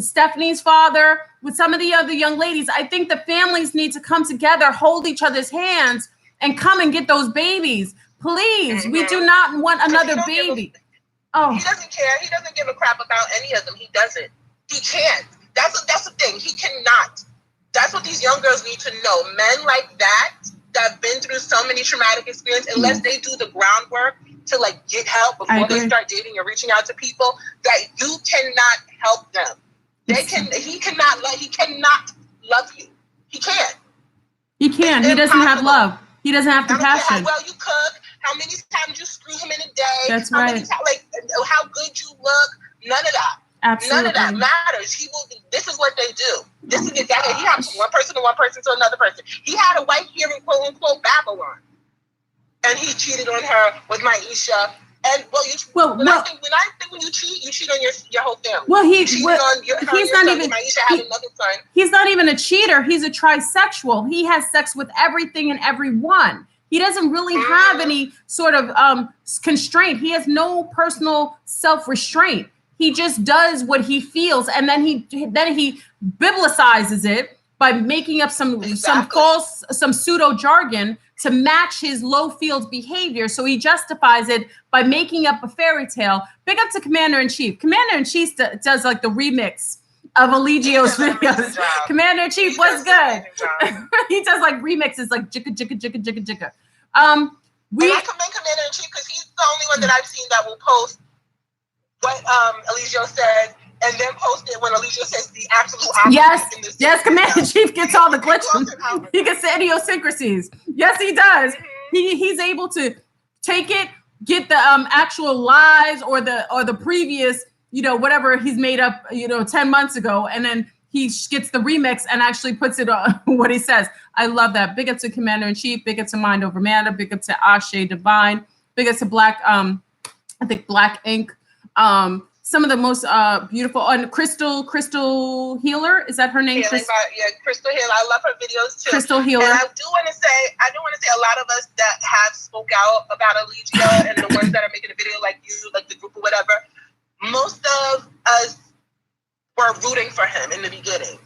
Stephanie's father, with some of the other young ladies. I think the families need to come together, hold each other's hands, and come and get those babies. Please, we do not want another baby. He doesn't care. He doesn't give a crap about any of them. He doesn't. He can't. That's the thing. He cannot. That's what these young girls need to know. Men like that have been through so many traumatic experiences, unless they do the groundwork to like get help before they start dating or reaching out to people, that you cannot help them. He cannot love you. He can't. He can't. He doesn't have love. He doesn't have compassion. How well you cook, how many times you screw him in a day. That's how right. Many times, like how good you look. None of that. Absolutely. None of that matters. He will. This is what they do. This is exactly. He had one person to another person. He had a wife here in quote unquote Babylon, and he cheated on her with Mwxico. And when I think when you cheat on your whole family. Well, he's not even. Mwxico had another son. He's not even a cheater. He's a trisexual. He has sex with everything and everyone. He doesn't really have any sort of constraint. He has no personal self-restraint. He just does what he feels, and then he biblicizes it by making up some pseudo jargon to match his low-field behavior. So he justifies it by making up a fairy tale. Big up to Commander-in-Chief. Commander-in-Chief does like the remix of Eligio's videos. Commander-in-Chief, what's good? He does like remixes like jicka, jicka, jicka, jicka, jicka. And I commend Commander-in-Chief because he's the only one that I've seen that will post what Eligio said and then post it when Eligio says the absolute opposite. Yes, Commander-in-Chief gets all the glitches. He gets the idiosyncrasies. Yes, he does. He's able to take it, get the actual lies or the previous, whatever he's made up, 10 months ago, and then he gets the remix and actually puts it on what he says. I love that. Big up to Commander-in-Chief. Big up to Mind Over Matter. Big up to Ashe Divine. Big up to Black, I think Black Ink. Some of the most beautiful, and Crystal Healer, is that her name? Crystal Healer. I love her videos too. Crystal Healer. And I do want to say a lot of us that have spoke out about Eligio and the ones that are making a video like you, like the group or whatever, most of us were rooting for him in the beginning.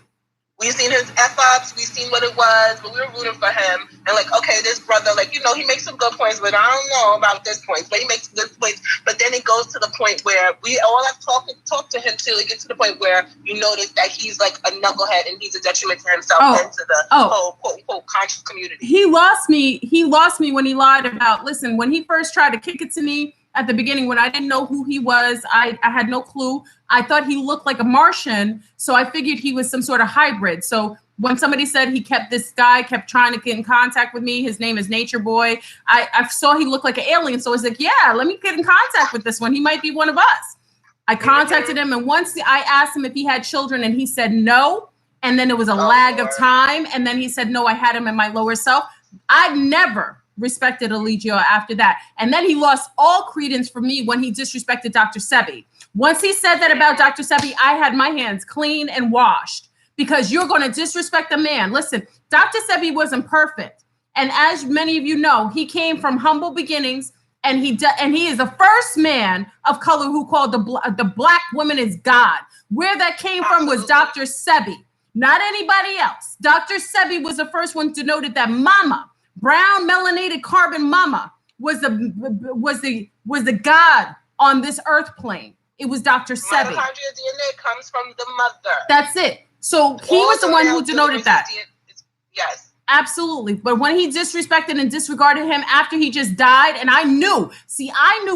We've seen his F-ups, we've seen what it was, but we were rooting for him. And like, okay, this brother, like, he makes some good points, but I don't know about this point. But he makes good points. But then it goes to the point where we all have talked to him till it gets to the point where you notice that he's like a knucklehead and he's a detriment to himself and to the whole quote-unquote conscious community. He lost me when he lied about, listen, when he first tried to kick it to me at the beginning, when I didn't know who he was, I had no clue. I thought he looked like a Martian, so I figured he was some sort of hybrid. So when somebody said this guy kept trying to get in contact with me, his name is Nature Boy, I saw he looked like an alien. So I was like, yeah, let me get in contact with this one. He might be one of us. I contacted him, and once I asked him if he had children, and he said no, and then there was a lag of time, and then he said, no, I had him in my lower self. I never respected Eligio after that. And then he lost all credence for me when he disrespected Dr. Sebi. Once he said that about Dr. Sebi, I had my hands clean and washed, because you're going to disrespect a man. Listen, Dr. Sebi wasn't perfect. And as many of you know, he came from humble beginnings, and he is the first man of color who called the black woman is God. Where that came from was Dr. Sebi, not anybody else. Dr. Sebi was the first one to note that mama, brown melanated carbon mama, was the God on this earth plane. It was Dr. Sebi. Mitochondrial DNA comes from the mother. That's it. So he was the one who denoted that. Yes. Absolutely. But when he disrespected and disregarded him after he just died, and I knew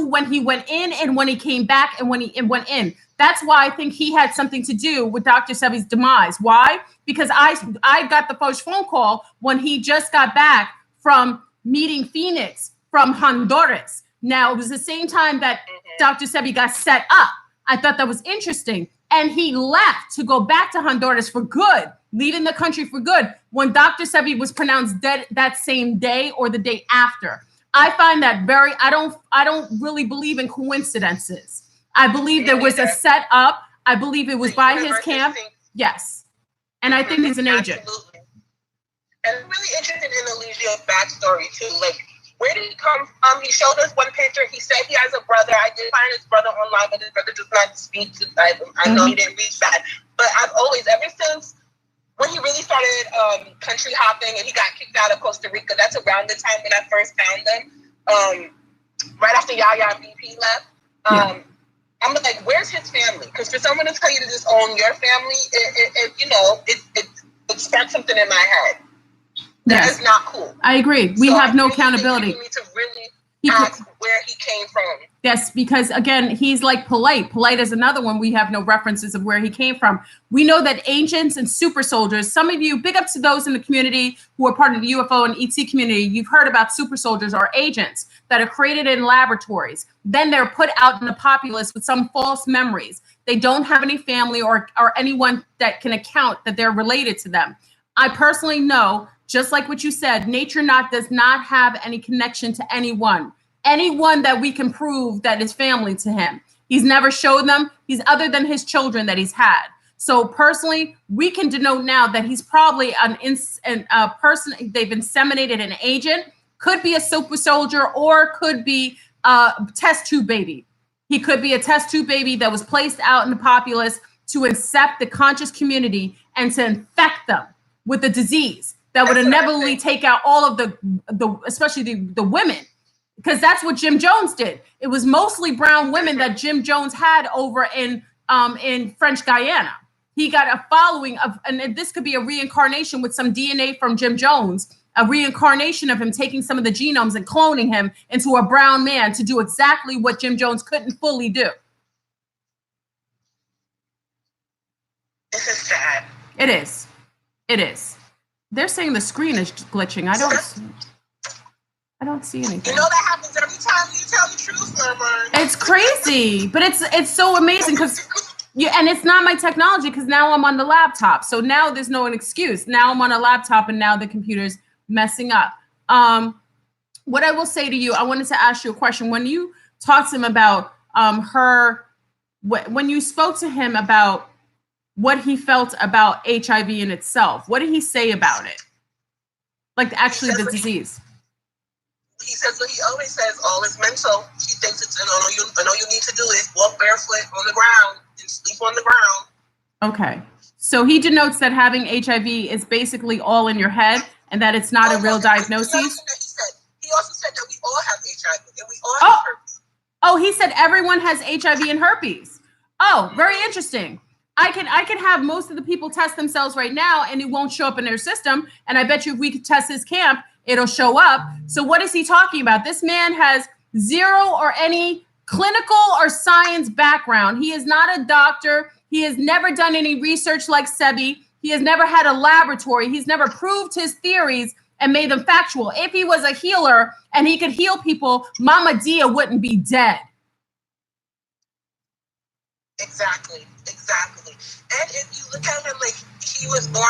when he went in and when he came back and when he went in. That's why I think he had something to do with Dr. Sebi's demise. Why? Because I got the first phone call when he just got back from meeting Phoenix from Honduras. Now, it was the same time that Dr. Sebi got set up. I thought that was interesting. And he left to go back to Honduras for good, leaving the country for good, when Dr. Sebi was pronounced dead that same day or the day after. I find that I don't really believe in coincidences. I believe there was a set up. I believe it was by his camp. Yes. And I think he's an agent. Absolutely. And I'm really interested in Eligio's backstory too. Like, where did he come from? He showed us one picture. He said he has a brother. I did find his brother online, but his brother does not speak to I know he didn't reach that. But I've always, ever since when he really started country hopping and he got kicked out of Costa Rica, that's around the time when I first found them. Right after Yaya and BP left. I'm like, where's his family? Because for someone to tell you to just own your family, it sparked something in my head. That is not cool. I agree. We have no accountability. We need to really, ask where he came from. Yes, because again, he's like Polite. Polite is another one. We have no references of where he came from. We know that agents and super soldiers, some of you, big up to those in the community who are part of the UFO and ET community, you've heard about super soldiers or agents that are created in laboratories. Then they're put out in the populace with some false memories. They don't have any family or anyone that can account that they're related to them. I personally know, just like what you said, Nature does not have any connection to anyone that we can prove that is family to him. He's never showed them. He's other than his children that he's had. So personally, we can denote now that he's probably a person, they've inseminated an agent, could be a super soldier, or could be a test tube baby. He could be a test tube baby that was placed out in the populace to incept the conscious community and to infect them with the disease that would inevitably take out all of the especially the women. Because that's what Jim Jones did. It was mostly brown women that Jim Jones had over in French Guyana. He got a following of, and this could be a reincarnation with some DNA from Jim Jones, a reincarnation of him taking some of the genomes and cloning him into a brown man to do exactly what Jim Jones couldn't fully do. This is sad. It is. It is. They're saying the screen is glitching. I don't see anything. You know that happens every time you tell the truth, Murmur. It's crazy, but it's so amazing because and it's not my technology because now I'm on the laptop. So now there's no excuse. Now I'm on a laptop and now the computer's messing up. What I will say to you, I wanted to ask you a question. When you talked to him about when you spoke to him about what he felt about HIV in itself, what did he say about it? Like actually the disease. He says what he always says, all is mental. He thinks it's, all you need to do is walk barefoot on the ground and sleep on the ground. Okay. So he denotes that having HIV is basically all in your head and that it's not a real diagnosis. He also said that we all have HIV and we all have herpes. Oh, he said everyone has HIV and herpes. Oh, very interesting. I can have most of the people test themselves right now and it won't show up in their system. And I bet you if we could test his camp, it'll show up. So what is he talking about? This man has zero or any clinical or science background. He is not a doctor. He has never done any research like Sebi. He has never had a laboratory. He's never proved his theories and made them factual. If he was a healer and he could heal people, Mama Dia wouldn't be dead. Exactly. And if you look at him, like, he was born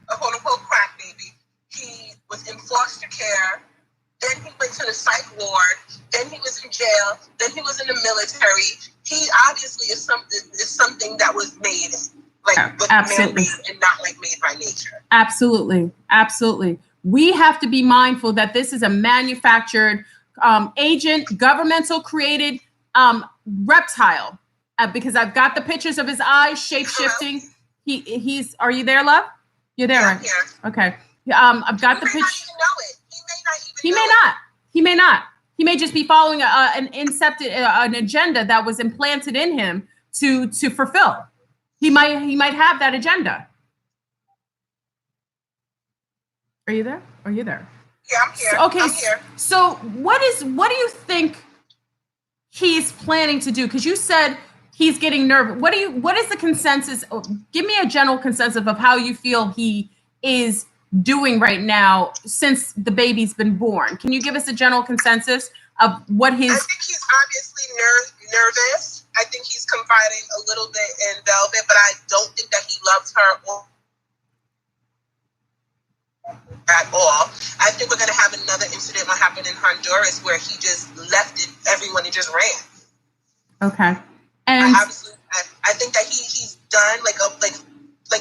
a quote-unquote crack baby. He was in foster care. Then he went to the psych ward. Then he was in jail. Then he was in the military. He obviously is something that was made, like, with man-made and not like made by nature. Absolutely. We have to be mindful that this is a manufactured agent, governmental created reptile. Because I've got the pictures of his eyes shape-shifting. He's. Are you there, love? You're there, right? Yeah. Okay. I've got the picture. He may not. He may just be following an agenda that was implanted in him to fulfill. He might have that agenda. Are you there? Are you there? Yeah, I'm here. I'm here. So what do you think he's planning to do? Because you said he's getting nervous. What is the consensus? Give me a general consensus of how you feel he is doing right now since the baby's been born. Can you give us a general consensus of what his... I think he's obviously nervous. I think he's confiding a little bit in Velvet, but I don't think that he loves her at all. I think we're going to have another incident what happened in Honduras where he just left everyone and just ran. Okay. And I think that he's done, like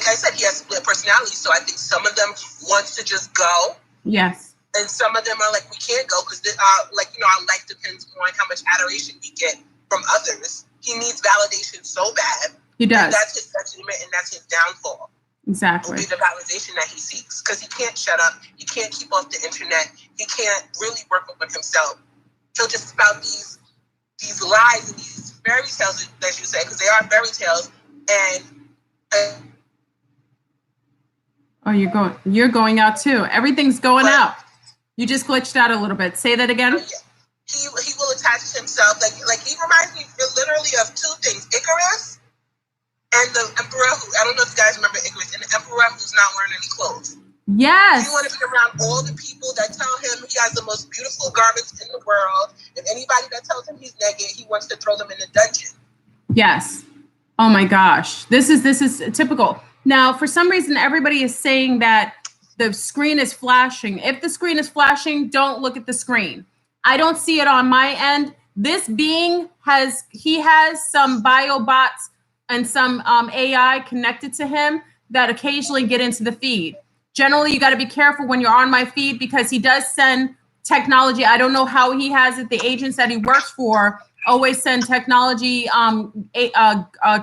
I said, he has split personalities, so I think some of them wants to just go. Yes. And some of them are like, we can't go because, our life depends on how much adoration we get from others. He needs validation so bad. He does. And that's his detriment and that's his downfall. Exactly. Will be the validation that he seeks because he can't shut up. He can't keep off the internet. He can't really work on himself. He'll just spout these lies and these fairy tales, as you say, because they are fairy tales. And you're going out too. Everything's going out. You just glitched out a little bit. Say that again. he will attach himself like he reminds me literally of two things: Icarus and the emperor. Who I don't know if you guys remember Icarus and the emperor who's not wearing any clothes. Yes. He want to be around all the people that tell him he has the most beautiful garments in the world, and anybody that tells him he's naked, he wants to throw them in the dungeon. Yes. Oh my gosh. This is typical. Now, for some reason, everybody is saying that the screen is flashing. If the screen is flashing, don't look at the screen. I don't see it on my end. This being has some biobots and some AI connected to him that occasionally get into the feed. Generally, you got to be careful when you're on my feed because he does send technology. I don't know how he has it. The agents that he works for always send technology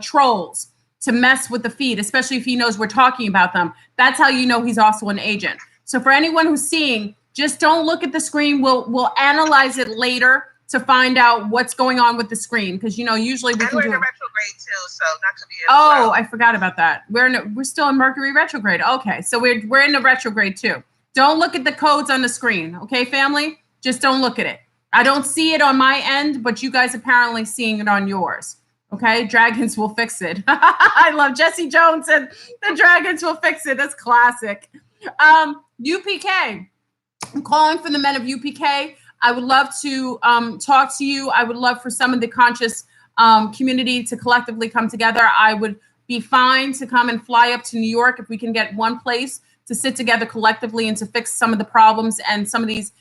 trolls to mess with the feed, especially if he knows we're talking about them. That's how you know he's also an agent. So for anyone who's seeing, just don't look at the screen. We'll analyze it later to find out what's going on with the screen because usually we can we're do in it. a retrograde too, so that could be it. Oh, I forgot about that. We're still in Mercury retrograde. Okay, so we're in the retrograde too. Don't look at the codes on the screen, okay, family? Just don't look at it. I don't see it on my end, but you guys apparently seeing it on yours. Okay, dragons will fix it. I love Jesse Jones and the dragons will fix it. That's classic. UPK. I'm calling for the men of UPK. I would love to talk to you. I would love for some of the conscious community to collectively come together. I would be fine to come and fly up to New York if we can get one place to sit together collectively and to fix some of the problems and some of these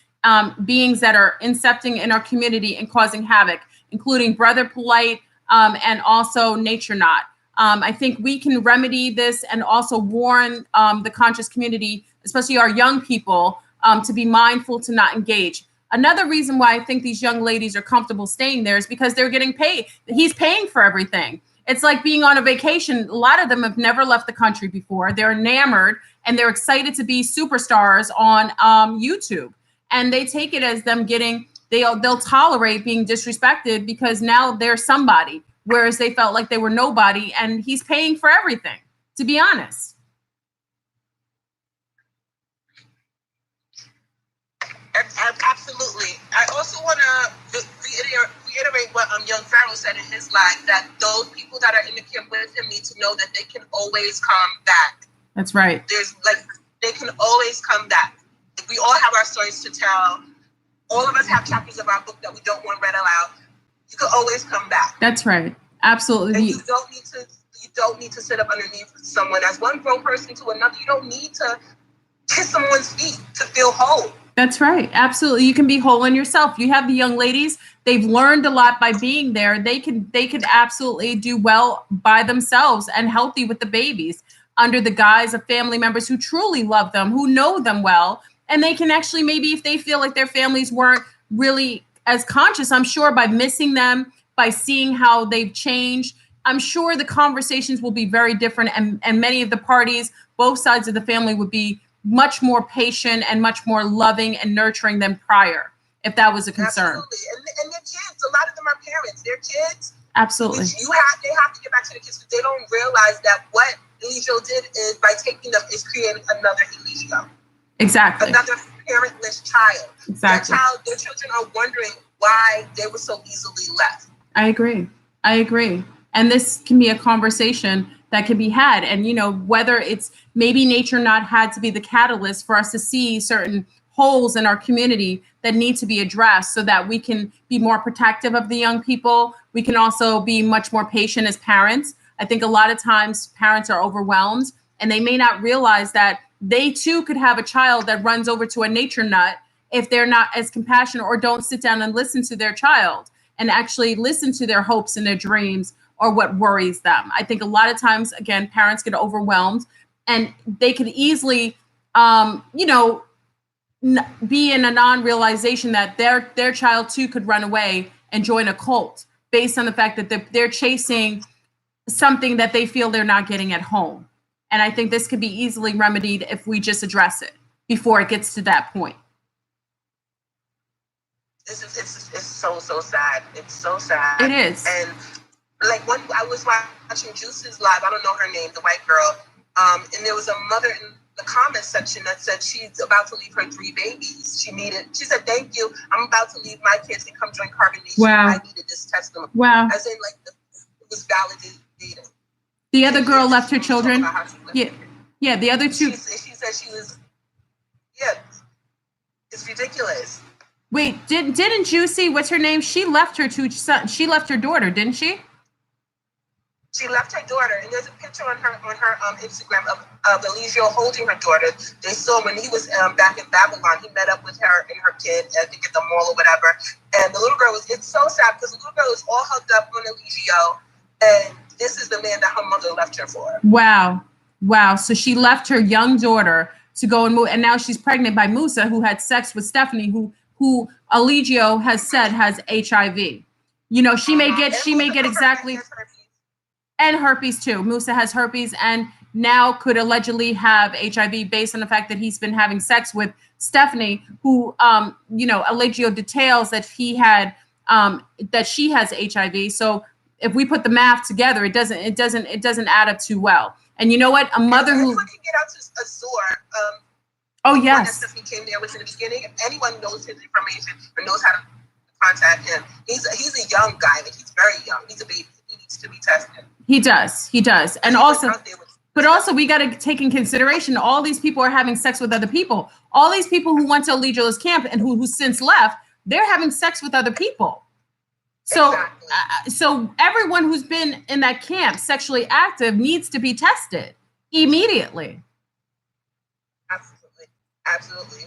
beings that are incepting in our community and causing havoc, including Brother Polite and also Nature Not. I think we can remedy this and also warn the conscious community, especially our young people, to be mindful to not engage. Another reason why I think these young ladies are comfortable staying there is because they're getting paid. He's paying for everything. It's like being on a vacation. A lot of them have never left the country before. They're enamored and they're excited to be superstars on YouTube. And they take it as them getting, they'll tolerate being disrespected because now they're somebody, whereas they felt like they were nobody. And he's paying for everything, to be honest. Absolutely. I also want to reiterate what Young Pharaoh said in his live, that those people that are in the camp with him need to know that they can always come back. That's right. They can always come back. We all have our stories to tell. All of us have chapters of our book that we don't want read aloud. You can always come back. That's right. Absolutely. And you don't need to sit up underneath someone as one grown person to another. You don't need to kiss someone's feet to feel whole. That's right. Absolutely. You can be whole in yourself. You have the young ladies. They've learned a lot by being there. They could absolutely do well by themselves and healthy with the babies under the guise of family members who truly love them, who know them well. And they can actually, maybe if they feel like their families weren't really as conscious, I'm sure by missing them, by seeing how they've changed, I'm sure the conversations will be very different. And many of the parties, both sides of the family would be much more patient and much more loving and nurturing than prior, if that was a concern. Absolutely. And their kids, a lot of them are parents. Their kids. Absolutely. They have to get back to the kids because they don't realize that what Eligio did is by taking them is creating another Eligio. Exactly. Another parentless child. Exactly. Their children are wondering why they were so easily left. I agree. And this can be a conversation that can be had. And, whether it's maybe Nature Not had to be the catalyst for us to see certain holes in our community that need to be addressed so that we can be more protective of the young people. We can also be much more patient as parents. I think a lot of times parents are overwhelmed and they may not realize that they too could have a child that runs over to a nature nut if they're not as compassionate or don't sit down and listen to their child and actually listen to their hopes and their dreams or what worries them. I think a lot of times, again, parents get overwhelmed and they could easily, be in a non-realization that their child too could run away and join a cult based on the fact that they're chasing something that they feel they're not getting at home. And I think this could be easily remedied if we just address it before it gets to that point. It's so sad. It's so sad. It is. And I was watching Juice's live. I don't know her name, the white girl. And there was a mother the comment section that said she's about to leave her 3 babies. She said, thank you. I'm about to leave my kids and come join Carbon Nation. Wow. I needed this testimony. Wow. As in, like, it was validated. The other girl left her children. Yeah. Yeah, the other 2. She said she was, it's ridiculous. Wait, didn't Juicy, what's her name? She left her 2 sons. She left her daughter, didn't she? She left her daughter, and there's a picture on her Instagram of Eligio holding her daughter. They saw when he was back in Babylon. He met up with her and her kid, I think at the mall or whatever. And the little girl it's so sad because the little girl is all hugged up on Eligio, and this is the man that her mother left her for. Wow. So she left her young daughter to go and move, and now she's pregnant by Musa, who had sex with Stephanie, who Eligio has said has HIV. You know, she may get exactly. And herpes too. Musa has herpes and now could allegedly have HIV based on the fact that he's been having sex with Stephanie, who, Eligio details that he had, that she has HIV. So if we put the math together, it doesn't add up too well. And you know what? A mother who anyone can get out to Azor. Oh yes. Stephanie came there with in the beginning. If anyone knows his information or knows how to contact him, he's a young guy. Like, he's very young. He's a baby. He needs to be tested. He does. And also, but also we got to take in consideration all these people are having sex with other people. All these people who went to Eligio's camp and who since left, they're having sex with other people. So, exactly. So everyone who's been in that camp sexually active needs to be tested immediately. Absolutely.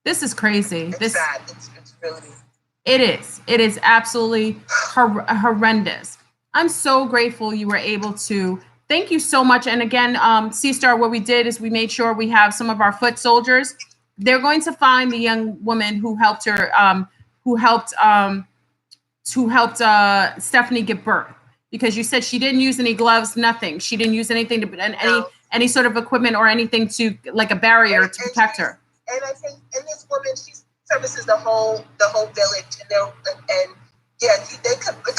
This is crazy. It's sad. It's really. It is absolutely horrendous. I'm so grateful you were able to. Thank you so much. And again, C-Star, what we did is we made sure we have some of our foot soldiers. They're going to find the young woman who helped her, who helped Stephanie give birth, because you said she didn't use any gloves, nothing. She didn't use anything to any sort of equipment or anything to like a barrier to protect her. And I think, and this woman, she services the whole village, and they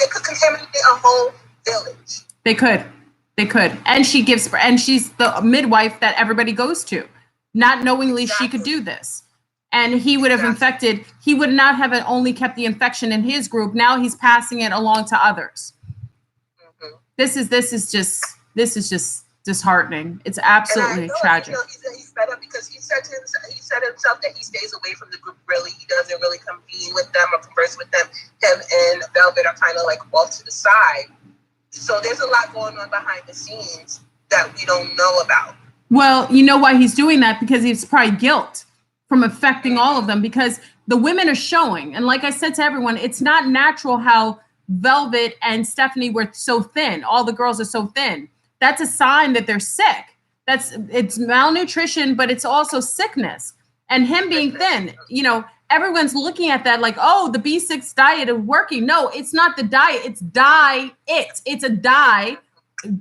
could contaminate a whole village. They could, and she's the midwife that everybody goes to, not knowingly exactly. She could do this, and he would have infected. He would not have only kept the infection in his group. Now he's passing it along to others. Mm-hmm. This is just disheartening. It's absolutely tragic. He's fed up because he said himself that he stays away from the group. Really, he doesn't really convene with them or converse with them. Him and Velvet are kind of like off to the side. So there's a lot going on behind the scenes that we don't know about. Well, you know why he's doing that? Because it's probably guilt from affecting all of them, because the women are showing. And like I said to everyone, it's not natural how Velvet and Stephanie were so thin. All the girls are so thin. That's a sign that they're sick. It's malnutrition, but it's also sickness. And him being thin, everyone's looking at that like, oh, the B6 diet is working. No, it's not the diet. It's diet. It's a die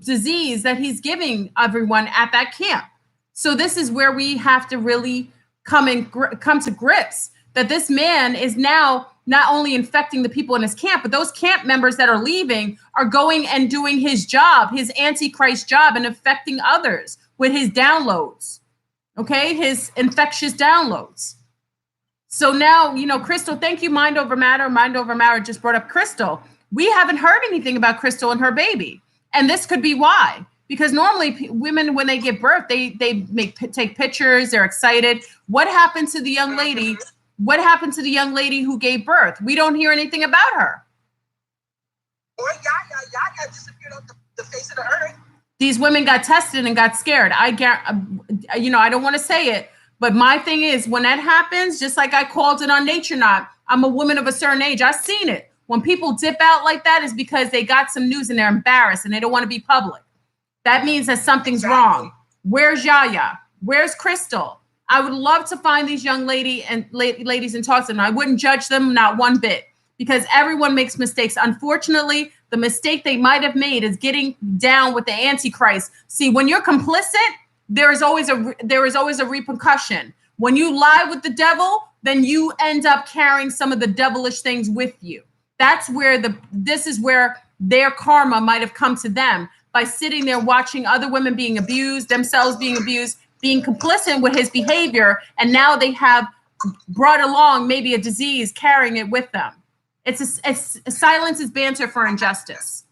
disease that he's giving everyone at that camp. So this is where we have to really come to grips that this man is now not only infecting the people in his camp, but those camp members that are leaving are going and doing his job, his Antichrist job, and affecting others with his downloads, okay? His infectious downloads. So now, Crystal, thank you, Mind Over Matter. Mind Over Matter just brought up Crystal. We haven't heard anything about Crystal and her baby. And this could be why. Because normally women, when they give birth, they take pictures, they're excited. What happened to the young lady? What happened to the young lady who gave birth? We don't hear anything about her. Or Yaya disappeared off the face of the earth. These women got tested and got scared. I don't want to say it, but my thing is, when that happens, just like I called it on Nature Not, I'm a woman of a certain age. I've seen it. When people dip out like that, is because they got some news and they're embarrassed and they don't want to be public. That means that something's wrong. Where's Yaya? Where's Crystal? I would love to find these young ladies and talk to them. I wouldn't judge them, not one bit, because everyone makes mistakes. Unfortunately, the mistake they might have made is getting down with the Antichrist. See, when you're complicit, there is always a repercussion. When you lie with the devil, then you end up carrying some of the devilish things with you. That's where this is where their karma might have come to them by sitting there watching other women being abused, themselves being abused, being complicit with his behavior, and now they have brought along maybe a disease carrying it with them. It's silence is banter for injustice.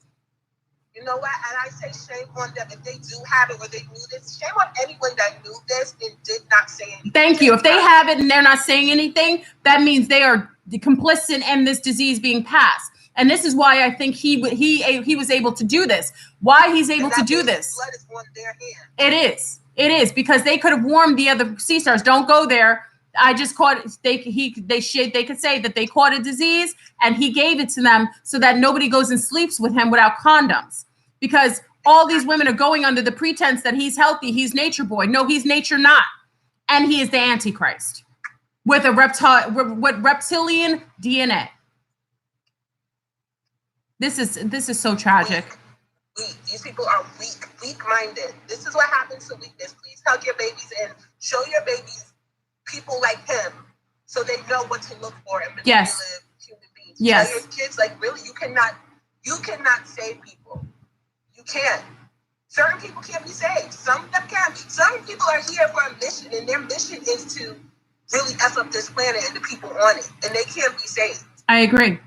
You know what? And I say shame on them if they do have it or they knew this. Shame on anyone that knew this and did not say anything. Thank you. If they have it and they're not saying anything, that means they are complicit in this disease being passed. And this is why I think he was able to do this. Why he's able to do this. Blood is on their hands. It is because they could have warned the other sea stars, don't go there. I just caught it. They could say that they caught a disease and he gave it to them so that nobody goes and sleeps with him without condoms. Because all these women are going under the pretense that he's healthy, he's nature boy. No, he's nature not. And he is the Antichrist with reptilian DNA. This is so tragic. Weak. These people are weak-minded. This is what happens to weakness. Please hug your babies and show your babies people like him so they know what to look for in manipulative human beings. Yes. Tell your kids, like, really, you cannot save people. You can't. Certain people can't be saved. Some of them can. Some people are here for a mission, and their mission is to really F up this planet and the people on it, and they can't be saved. I agree.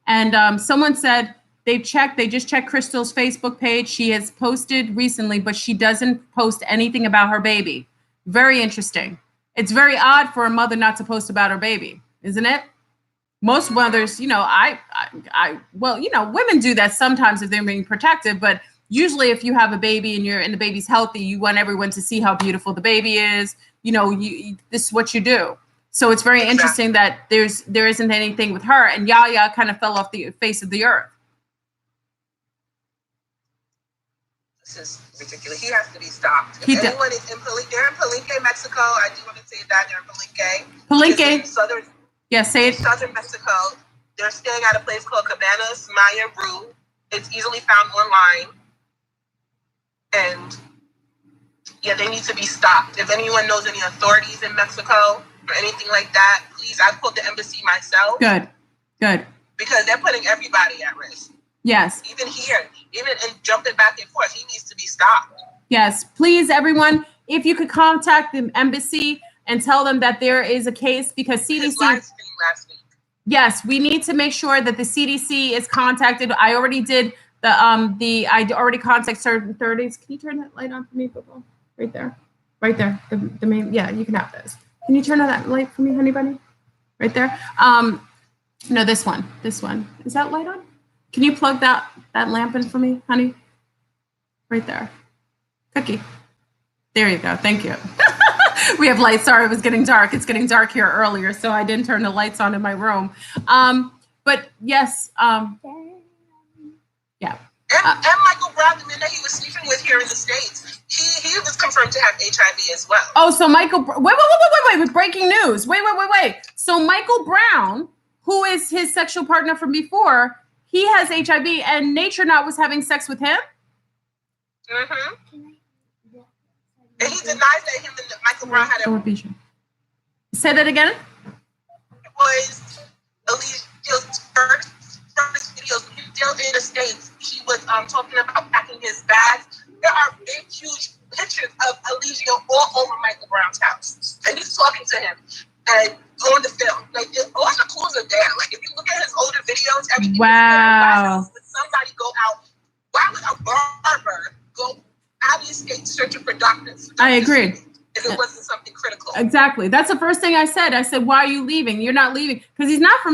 And someone said they just checked Crystal's Facebook page. She has posted recently, but she doesn't post anything about her baby. Very interesting. It's very odd for a mother not to post about her baby, isn't it? Most mothers, women do that sometimes if they're being protective, but usually if you have a baby and the baby's healthy, you want everyone to see how beautiful the baby is. This is what you do. So it's very interesting that there isn't anything with her, and Yahya kind of fell off the face of the earth. This is ridiculous. He has to be stopped. If anyone is in Palenque, Mexico, I do want to say that they're in Palenque. Southern. Yeah, say it. Southern Mexico. They're staying at a place called Cabanas Maya Rue. It's easily found online. And yeah, they need to be stopped. If anyone knows any authorities in Mexico or anything like that, please, I called the embassy myself. Good. Because they're putting everybody at risk. Yes. Even here, even in jumping back and forth, he needs to be stopped. Yes, please, everyone, if you could contact the embassy and tell them that there is a case, because CDC. His live stream last week. Yes, we need to make sure that the CDC is contacted. I already did I already contacted certain authorities. Can you turn that light on for me, Football? Right there. The main. Yeah, you can have this. Can you turn on that light for me, honey bunny? Right there. No, this one. Is that light on? Can you plug that lamp in for me, honey? Right there. Cookie. There you go. Thank you. We have lights. Sorry, it was getting dark. It's getting dark here earlier, so I didn't turn the lights on in my room. But yes. Yeah. And Michael Brown, the man that he was sleeping with here in the States, he was confirmed to have HIV as well. Oh, so Michael, wait, breaking news. Wait. So Michael Brown, who is his sexual partner from before, he has HIV, and Nature Not was having sex with him? Mm-hmm. And he denies that him and Michael Brown had a... Say that again? It was Eligio's first videos. He was still in the States. He was talking about packing his bags. There are big, huge pictures of Eligio all over Michael Brown's house. And he's talking to him. And on the film, like, all the clues are there. Like, if you look at his older videos, everything is there. Why would somebody go out? Why would a barber go out of the state searching for doctors? I agree. If it wasn't something critical. Exactly. That's the first thing I said. I said, why are you leaving? You're not leaving. Because he's not from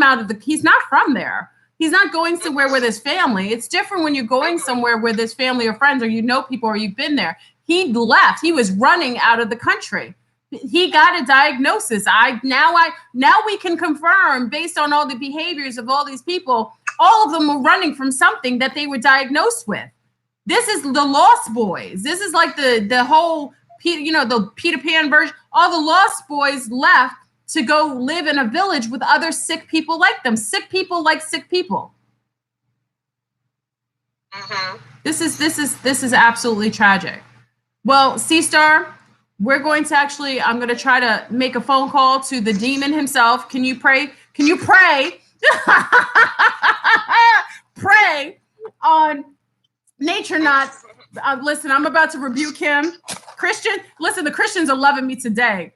there. He's not going somewhere with his family. It's different when you're going somewhere with his family or friends, or you know people, or you've been there. He left. He was running out of the country. He got a diagnosis. Now we can confirm, based on all the behaviors of all these people, all of them were running from something that they were diagnosed with. This is the Lost Boys. This is like the whole, the Peter Pan version. All the Lost Boys left to go live in a village with other sick people like them. Sick people like sick people. Mm-hmm. This is absolutely tragic. Well, C-Star, we're going to I'm going to try to make a phone call to the demon himself. Can you pray? Pray on Nature Not. Listen, I'm about to rebuke him. Christian, listen, the Christians are loving me today.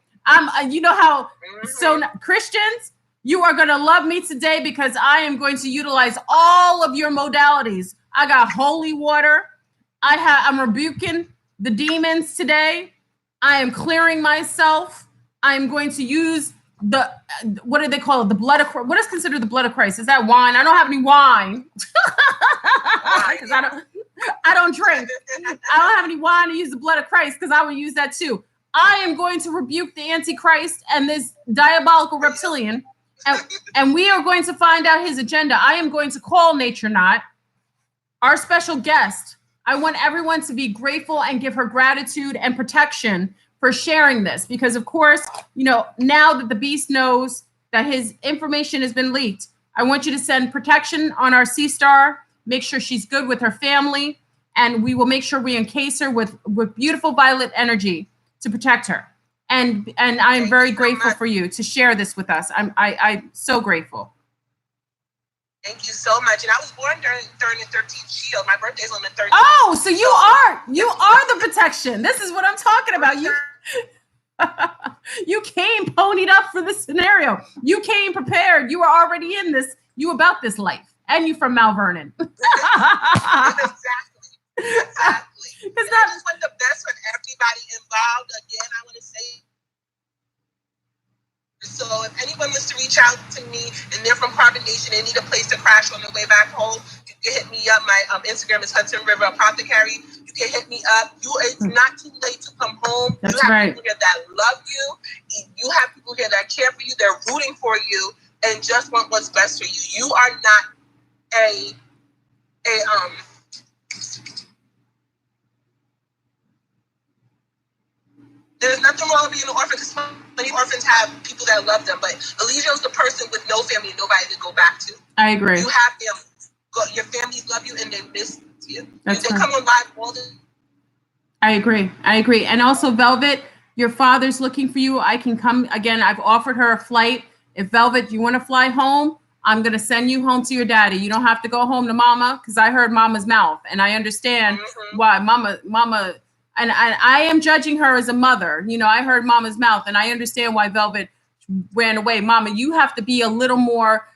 You know how, so Christians, you are going to love me today because I am going to utilize all of your modalities. I got holy water. I'm rebuking the demons today. I am clearing myself. I am going to use what do they call it? The blood of Christ. What is considered the blood of Christ? Is that wine? I don't have any wine. Because I don't drink. I don't have any wine to use the blood of Christ because I will use that too. I am going to rebuke the Antichrist and this diabolical reptilian, and we are going to find out his agenda. I am going to call Nature Not, our special guest. I want everyone to be grateful and give her gratitude and protection for sharing this, because of course, you know, now that the beast knows that his information has been leaked, I want you to send protection on our Sea Star. Make sure she's good with her family, and we will make sure we encase her with beautiful violet energy to protect her. And I am very grateful for you to share this with us. I'm so grateful. Thank you so much. And I was born during the 13th Shield. My birthday's on the 13th. Oh, so you are the protection. This is what I'm talking about. You came ponied up for this scenario. You came prepared. You were already in this. You about this life, and you from Mount Vernon. Exactly. I just want the best for everybody involved. Again, I want to say. So if anyone wants to reach out to me and they're from Carbon Nation and need a place to crash on their way back home, you can hit me up. My Instagram is Hudson River Apothecary. You can hit me up. It's not too late to come home. That's you have right. people here that love you. You have people here that care for you. They're rooting for you and just want what's best for you. You are not there's nothing wrong with being an orphan because many orphans have people that love them. But Eligio is the person with no family and nobody to go back to. I agree. You have them. Your families love you and they miss you. That's they right. come on live all the. I agree. And also, Velvet, your father's looking for you. I can come again. I've offered her a flight. If Velvet, you want to fly home, I'm going to send you home to your daddy. You don't have to go home to Mama because I heard Mama's mouth and I understand why Mama. And I am judging her as a mother. You know, I heard Mama's mouth and I understand why Velvet ran away. Mama, you have to be a little more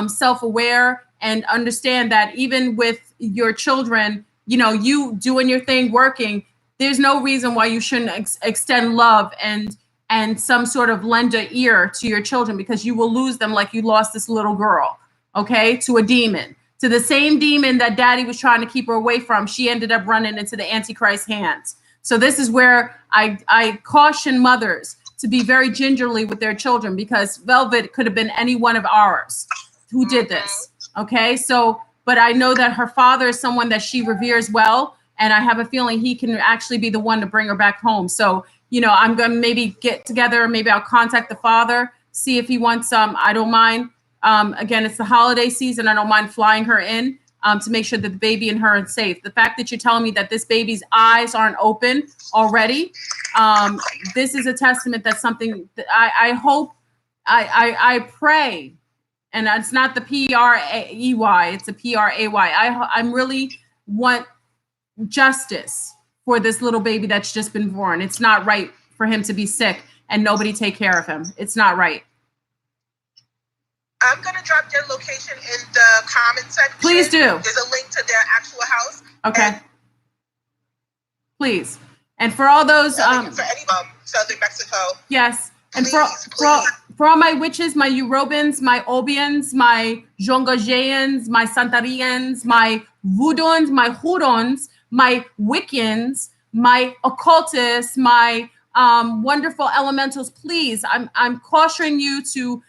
self-aware and understand that even with your children, you know, you doing your thing, working, there's no reason why you shouldn't extend love and some sort of lend an ear to your children, because you will lose them like you lost this little girl, okay, to a demon. To the same demon that daddy was trying to keep her away from, she ended up running into the Antichrist's hands. So this is where I caution mothers to be very gingerly with their children, because Velvet could have been any one of ours who did this. Okay, so, but I know that her father is someone that she reveres well, and I have a feeling he can actually be the one to bring her back home. So, you know, I'm going to maybe get together, maybe I'll contact the father, see if he wants some. I don't mind. Again, it's the holiday season. I don't mind flying her in to make sure that the baby and her are safe. The fact that you're telling me that this baby's eyes aren't open already, this is a testament that something that I hope, I pray, and it's not the P-R-A-E-Y, it's a P-R-A-Y. I'm really want justice for this little baby that's just been born. It's not right for him to be sick and nobody take care of him. It's not right. I'm going to drop their location in the comment section. Please do. There's a link to their actual house. Okay. Please. And for all those... for any Southern Mexico. Yes. And please, for all my witches, my Eurobans, my Obians, my Jongajeans, my Santarians, my Voodoons, my Hurons, my Wiccans, my occultists, my wonderful elementals, please, I'm cautioning you to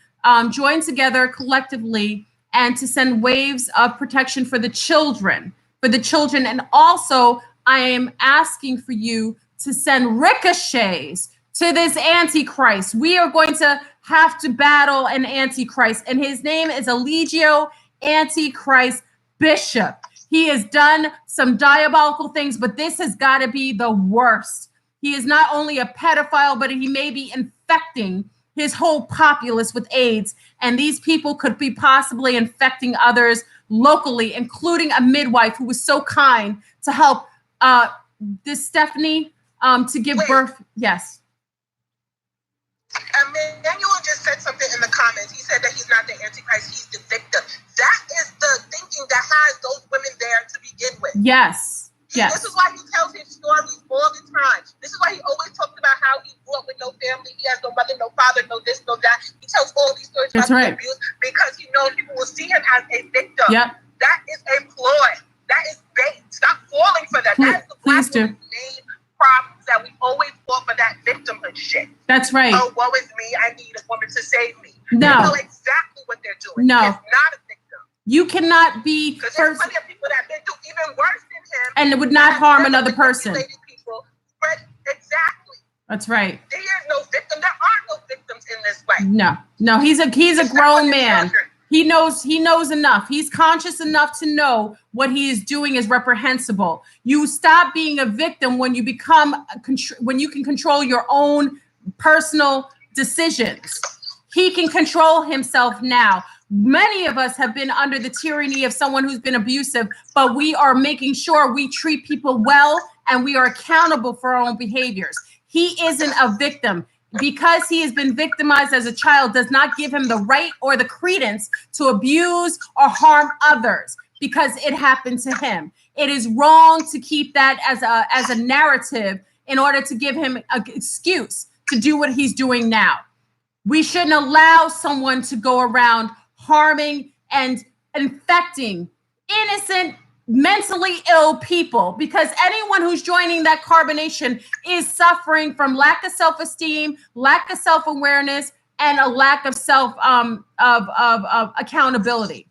join together collectively and to send waves of protection for the children. And also, I am asking for you to send ricochets to this Antichrist. We are going to have to battle an Antichrist, and his name is Eligio Antichrist Bishop. He has done some diabolical things, but this has got to be the worst. He is not only a pedophile, but he may be infecting his whole populace with AIDS. And these people could be possibly infecting others locally, including a midwife who was so kind to help this Stephanie to give birth. Yes. Manuel just said something in the comments. He said that he's not the Antichrist, he's the victim. That is the thinking that has those women there to begin with. Yes. Yes. This is why he tells his stories all the time. This is why he always talks about how he grew up with no family. He has no mother, no father, no this, no that. He tells all these stories about the abuse because he knows people will see him as a victim. Yep. That is a ploy. That is bait. Stop falling for that. That is the black woman's main problem, that we always fall for that victimhood shit. That's right. Oh, woe is me. I need a woman to save me. No. They know exactly what they're doing. No. It's not a victim. You cannot be because there's plenty of people that have been through even worse than him and would not harm another person. People, but exactly. That's right. There is no victim. There are no victims in this way. No. He's a grown man. Children. He knows enough. He's conscious enough to know what he is doing is reprehensible. You stop being a victim when you when you can control your own personal decisions. He can control himself now. Many of us have been under the tyranny of someone who's been abusive, but we are making sure we treat people well and we are accountable for our own behaviors. He isn't a victim. Because he has been victimized as a child does not give him the right or the credence to abuse or harm others because it happened to him. It is wrong to keep that as a narrative in order to give him an excuse to do what he's doing now. We shouldn't allow someone to go around harming and infecting innocent, mentally ill people, because anyone who's joining that carbonation is suffering from lack of self-esteem, lack of self-awareness, and a lack of accountability.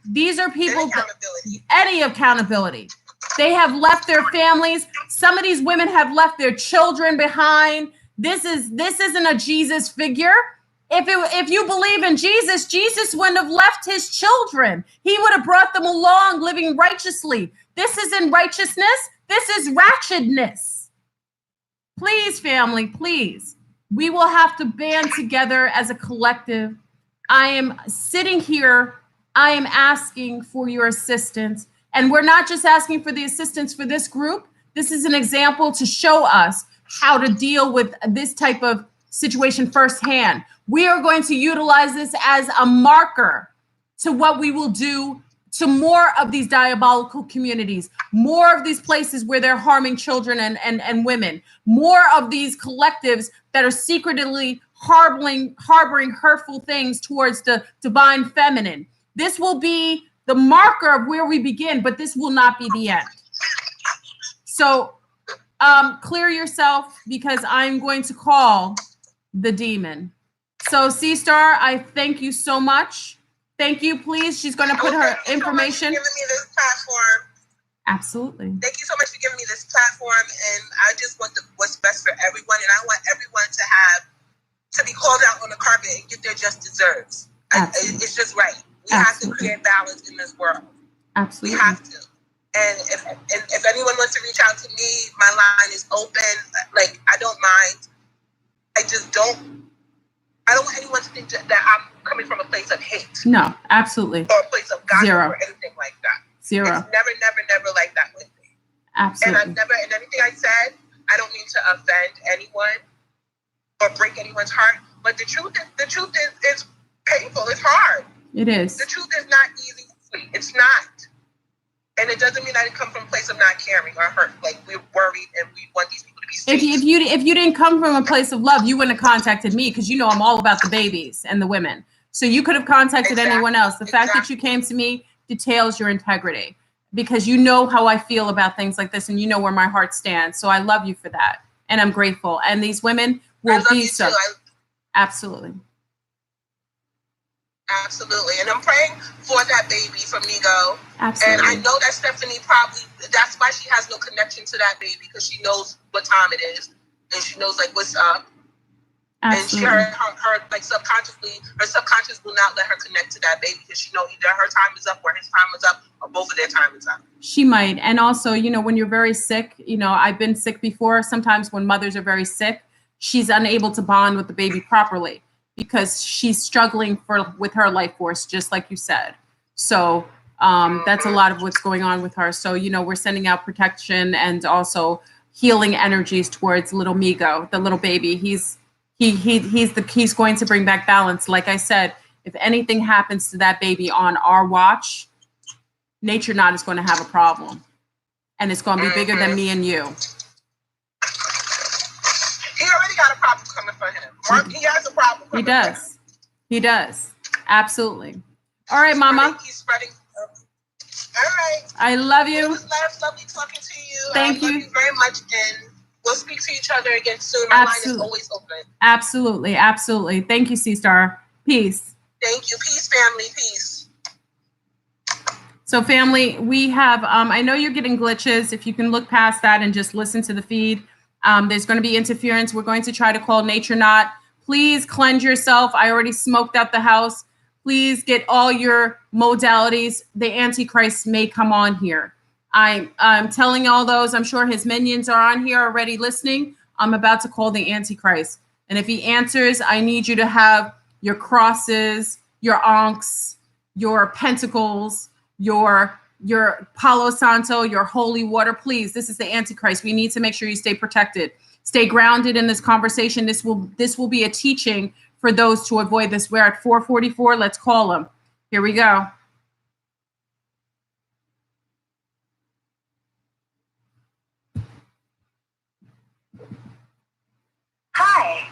These are people any accountability. They have left their families. Some of these women have left their children behind. This isn't a Jesus figure. If you believe in Jesus, Jesus wouldn't have left his children. He would have brought them along living righteously. This isn't righteousness. This is ratchetness. Please, family, please. We will have to band together as a collective. I am sitting here. I am asking for your assistance. And we're not just asking for the assistance for this group. This is an example to show us how to deal with this type of situation firsthand. We are going to utilize this as a marker to what we will do to more of these diabolical communities, more of these places where they're harming children and women, more of these collectives that are secretly harboring hurtful things towards the divine feminine. This will be the marker of where we begin, but this will not be the end. So clear yourself, because I'm going to call the demon. So C-Star, I thank you so much. Thank you. Please, she's going to put her information. Thank you so much for giving me this platform. Absolutely. Thank you so much for giving me this platform, and I just want what's best for everyone, and I want everyone to be called out on the carpet and get their just deserves. It's just right. We have to create balance in this world. Absolutely. We have to. And if anyone wants to reach out to me, my line is open. Like, I don't mind. I don't want anyone to think that I'm coming from a place of hate. No, absolutely. Or a place of gossip. Zero. Or anything like that. Zero. It's never like that with me. Absolutely. And in everything I said, I don't mean to offend anyone or break anyone's heart. But the truth is painful. It's hard. It is. The truth is not easy. It's not. And it doesn't mean that it comes from a place of not caring or hurt. Like, we're worried and we want these people to be safe. If you didn't come from a place of love, you wouldn't have contacted me, because you know I'm all about the babies and the women. So you could have contacted anyone else. The fact that you came to me details your integrity, because you know how I feel about things like this, and you know where my heart stands. So I love you for that, and I'm grateful. And these women will be so. Absolutely. Absolutely. And I'm praying for that baby from Migo. Absolutely. And I know that Stephanie that's why she has no connection to that baby, because she knows what time it is. And she knows, like, what's up. Absolutely. And her like, subconsciously, her subconscious will not let her connect to that baby, because she knows either her time is up or his time is up, or both of their time is up. She might. And also, when you're very sick, I've been sick before. Sometimes when mothers are very sick, she's unable to bond with the baby properly, because she's struggling with her life force, just like you said. So that's a lot of what's going on with her. So, we're sending out protection and also healing energies towards little Migo, the little baby. He's going to bring back balance. Like I said, if anything happens to that baby on our watch, Nature Knot is going to have a problem, and it's going to be bigger than me and you. He already got a problem coming for him. Mark, he has a problem coming. He does. He does. Absolutely. All right, Mama. He's spreading. All right. I love you. It was lovely talking to you. Thank you. Love you very much, and we'll speak to each other again soon. My line is always open. Absolutely. Absolutely. Thank you, C-Star. Peace. Thank you. Peace, family. Peace. So, family, we have, I know you're getting glitches. If you can look past that and just listen to the feed, there's going to be interference. We're going to try to call Nature Knot. Please cleanse yourself. I already smoked out the house. Please get all your modalities. The Antichrist may come on here. I'm telling all those. I'm sure his minions are on here already listening. I'm about to call the Antichrist. And if he answers, I need you to have your crosses, your ankhs, your pentacles, your Palo Santo, your holy water. Please, this is the Antichrist. We need to make sure you stay protected. Stay grounded in this conversation. This will be a teaching for those to avoid this. We're at 444. Let's call him. Here we go. Hi.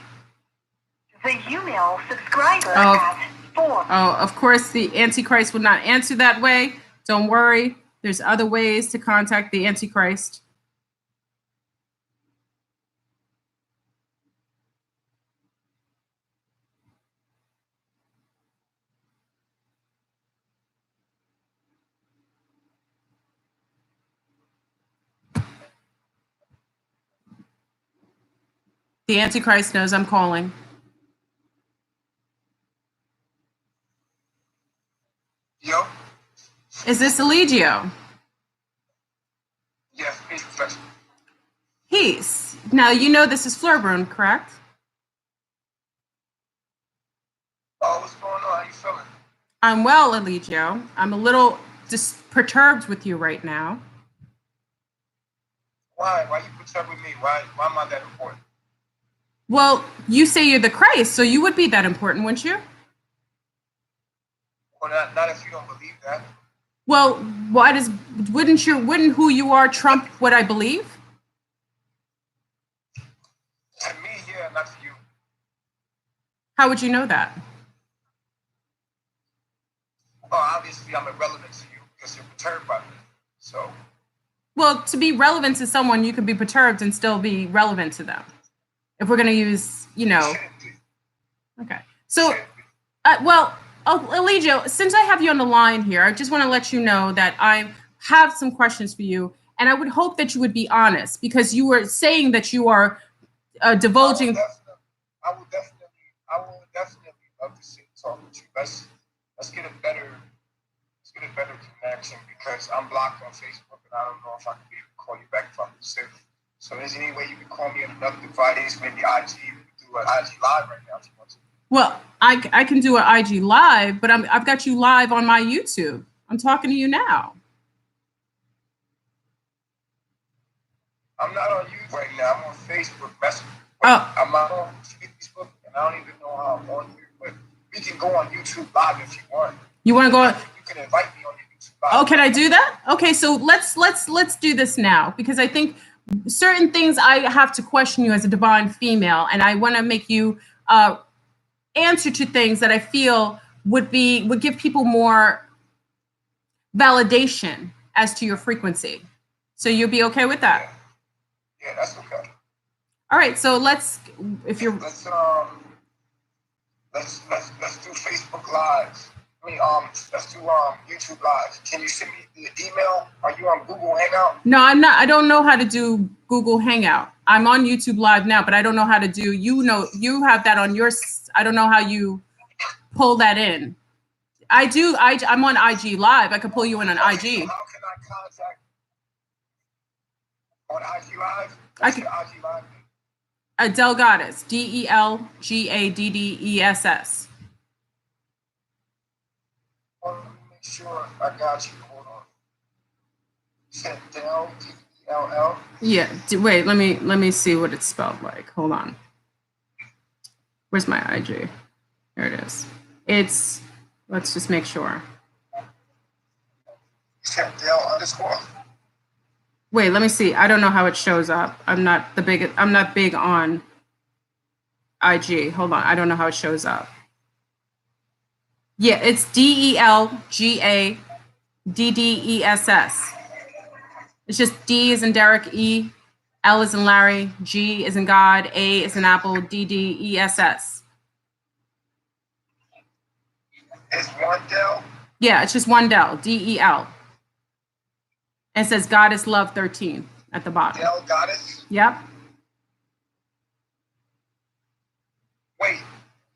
The email subscriber at 4. Oh, of course, the Antichrist would not answer that way. Don't worry. There's other ways to contact the Antichrist. The Antichrist knows I'm calling. Yo. Is this Eligio? Yes, peace, Professor. Peace. Now, you know this is Flurbrun, correct? Oh, what's going on? How you feeling? I'm well, Eligio. I'm a little perturbed with you right now. Why? Why you perturbed with me? Why am I that important? Well, you say you're the Christ, so you would be that important, wouldn't you? Well, not if you don't believe that. Well, wouldn't who you are trump what I believe? To me, yeah, not to you. How would you know that? Well, obviously I'm irrelevant to you because you're perturbed by me. So. Well, to be relevant to someone, you could be perturbed and still be relevant to them. If we're going to use, Okay. So, Eligio, since I have you on the line here, I just want to let you know that I have some questions for you. And I would hope that you would be honest, because you were saying that you are divulging. I will definitely love to sit and talk with you. Let's get a better connection, because I'm blocked on Facebook and I don't know if I can be able to call you back if I'm sick. So is there any way you can call me on another device, maybe IG? We can do an IG live right now if you want to. Well, I can do an IG live, but I've got you live on my YouTube. I'm talking to you now. I'm not on YouTube right now. I'm on Facebook Messenger. Oh. I'm not on Facebook, and I don't even know how I'm on here. But we can go on YouTube live if you want. You want to go? You can invite me on YouTube live. Oh, can I do that? Okay, so let's do this now, because I think certain things I have to question you as a divine female, and I want to make you answer to things that I feel would give people more validation as to your frequency. So you'll be okay with that? Yeah, that's okay. All right, so let's do Facebook Lives. Let's do YouTube Lives. Can you send me the email? Are you on Google Hangout? No, I'm not. I don't know how to do Google Hangout. I'm on YouTube Live now, but I don't know how to do. You have that on your. I don't know how you pull that in. I do. I'm on IG Live. I could pull you in on IG. How can I contact on IG Live? What's your IG Live name? Delgadez. DELGADDESS. Let me make sure I got you. Hold on. You said Del, LL. Yeah. Wait. Let me see what it's spelled like. Hold on. Where's my IG? There it is. It's. Let's just make sure. Del underscore. Wait. Let me see. I don't know how it shows up. I'm not big on IG. Hold on. I don't know how it shows up. Yeah, it's DELGADDESS. It's just D is in Derek, E, L is in Larry, G is in God, A is in Apple, DDESS. It's one Del? Yeah, it's just one Del, DEL. And it says Goddess Love 13 at the bottom. Del Goddess? Yep. Wait.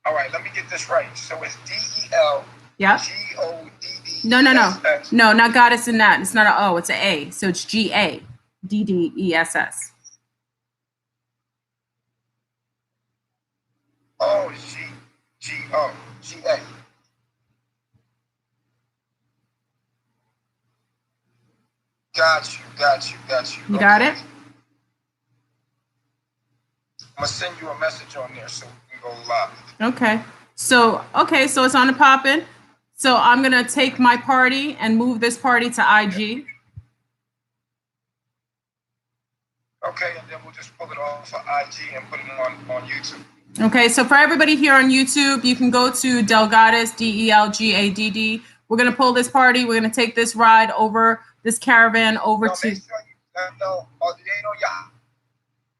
All right, let me get this right. So it's DEL. Yep. GODD. No, not Goddess in that. It's not an O, it's an A. So it's GADDESS. Oh, GA. Got you. You got it? I'm gonna send you a message on there so we can go live. Okay, so it's on the poppin'. So I'm gonna take my party and move this party to IG. Okay, and then we'll just pull it off for IG and put it on YouTube. Okay, so for everybody here on YouTube, you can go to Delgaddis, DELGADD. We're gonna pull this party. We're gonna take this ride over this caravan over to. Make sure you know. Oh, do they know y'all?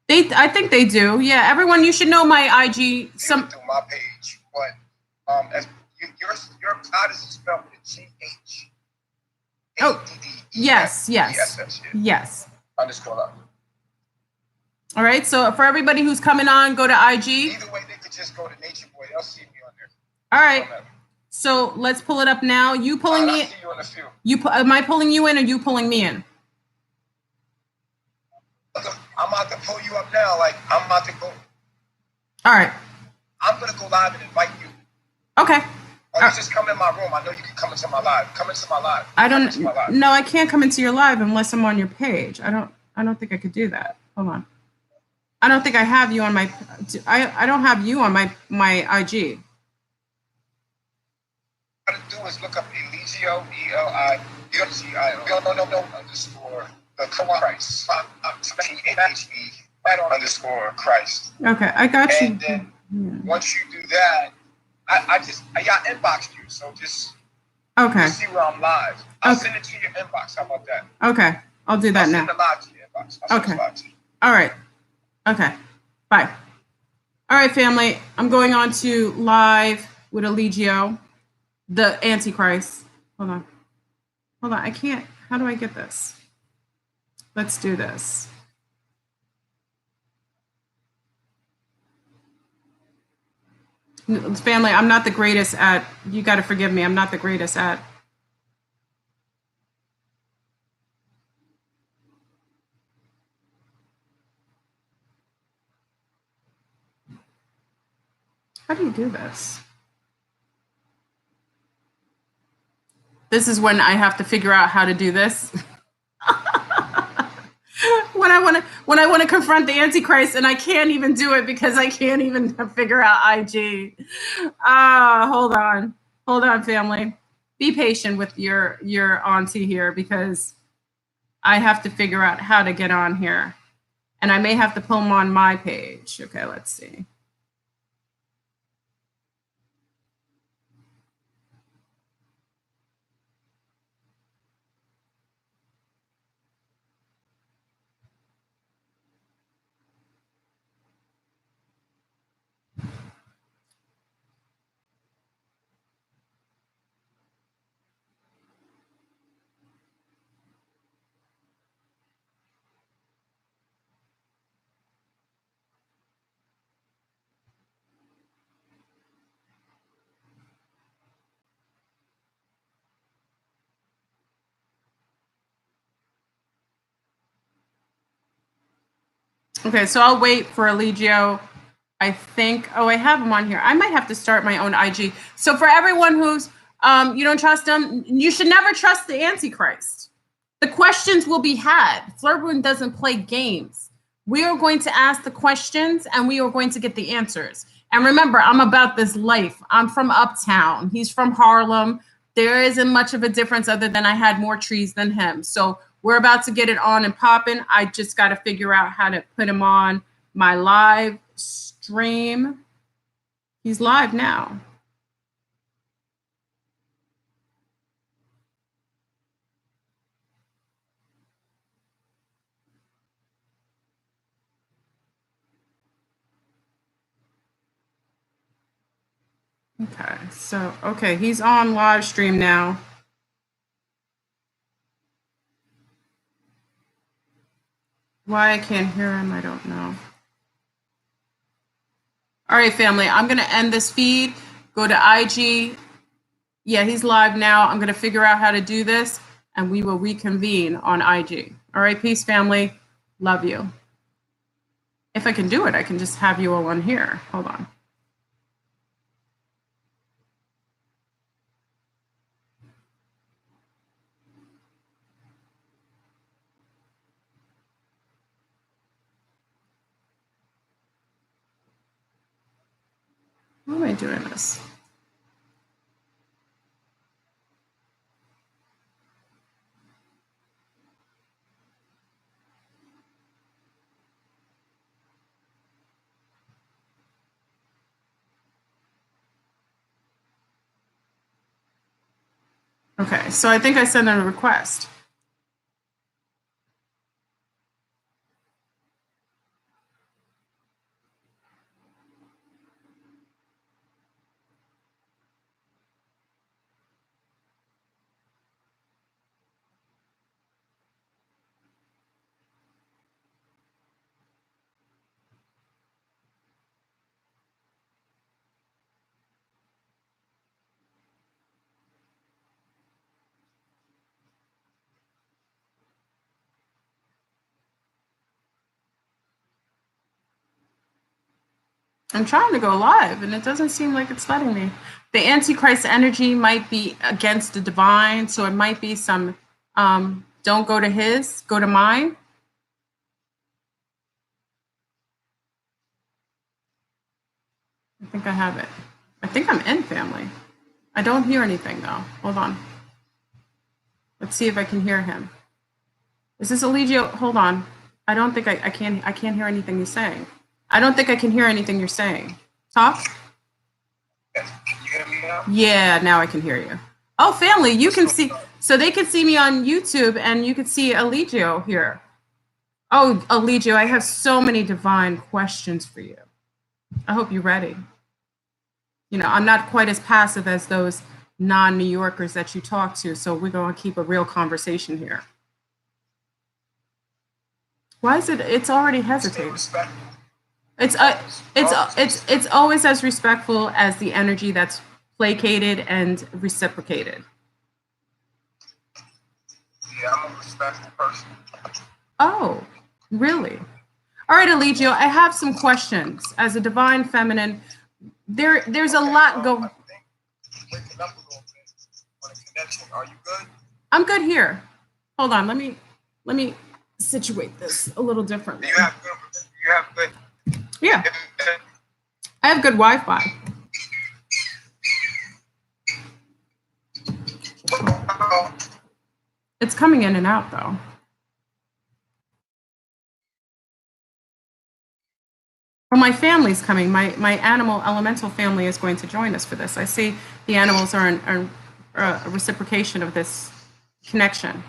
I think they do. Yeah, everyone, you should know my IG. Through my page, but as your goddess is spelled with a GH. Oh, yes. Underscore love. All right. So for everybody who's coming on, go to IG. Either way, they could just go to Nature Boy. They'll see me on there. All right. So let's pull it up now. You pulling me? I'll see you in a few. Am I pulling you in, or you pulling me in? I'm about to pull you up now. Like, I'm about to go. All right. I'm going to go live and invite you. Okay. Or you just come in my room. I know you can come into my live. Come into my live. No, I can't come into your live unless I'm on your page. I don't think I could do that. Hold on. I don't think I have you on my, I don't have you on my IG. What to do is look up Eligio, ELIGIO. No, underscore. The Christ, underscore Christ. Okay, I got you. And then once you do that, I inboxed you, so just okay. See where I'm live. I'll send it to your inbox. How about that? Okay, I'll do that now. Send it live to your inbox. Okay. All right. Okay. Bye. All right, family. I'm going on to live with Eligio, the Antichrist. Hold on. I can't. How do I get this? Let's do this. Family, I'm not the greatest at, you got to forgive me, I'm not the greatest at. How do you do this? This is when I have to figure out how to do this. When I want to confront the Antichrist, and I can't even do it because I can't even figure out IG. Hold on, family. Be patient with your auntie here, because I have to figure out how to get on here, and I may have to pull them on my page. Okay, let's see. Okay, so I'll wait for Eligio. I think, I have him on here. I might have to start my own IG. So for everyone who's, you don't trust him, you should never trust the Antichrist. The questions will be had. Flirt Room doesn't play games. We are going to ask the questions and we are going to get the answers. And remember, I'm about this life. I'm from Uptown. He's from Harlem. There isn't much of a difference other than I had more trees than him. So we're about to get it on and popping. I just got to figure out how to put him on my live stream. He's live now. Okay, so, okay, he's on live stream now. Why I can't hear him, I don't know. All right, family, I'm going to end this feed. Go to IG. Yeah, he's live now. I'm going to figure out how to do this, and we will reconvene on IG. All right, peace, family. Love you. If I can do it, I can just have you all on here. Hold on. Why am I doing this? Okay, so I think I sent in a request. I'm trying to go live and it doesn't seem like it's letting me. The Antichrist energy might be against the divine, so it might be some, don't go to his, go to mine. I think I have it. I think I'm in, family. I don't hear anything though. Hold on. Let's see if I can hear him. Is this Eligio? Hold on. I don't think I can't hear anything he's saying. I don't think I can hear anything you're saying. Talk. Can you hear me now? Yeah, now I can hear you. Oh, family, you can see. So they can see me on YouTube and you can see Eligio here. Oh, Eligio, I have so many divine questions for you. I hope you're ready. You know, I'm not quite as passive as those non-New Yorkers that you talk to, so we're going to keep a real conversation here. Why is it? It's already hesitating. It's always as respectful as the energy that's placated and reciprocated. Yeah, I'm a respectful person. Oh, really? All right, Eligio, I have some questions. As a divine feminine, there's a lot going. I think you're waking up a little bit on a connection. Are you good? I'm good here. Hold on, let me situate this a little differently. You have good. Yeah. I have good Wi-Fi. It's coming in and out though. Well, my family's coming. My animal elemental family is going to join us for this. I see the animals are a reciprocation of this connection.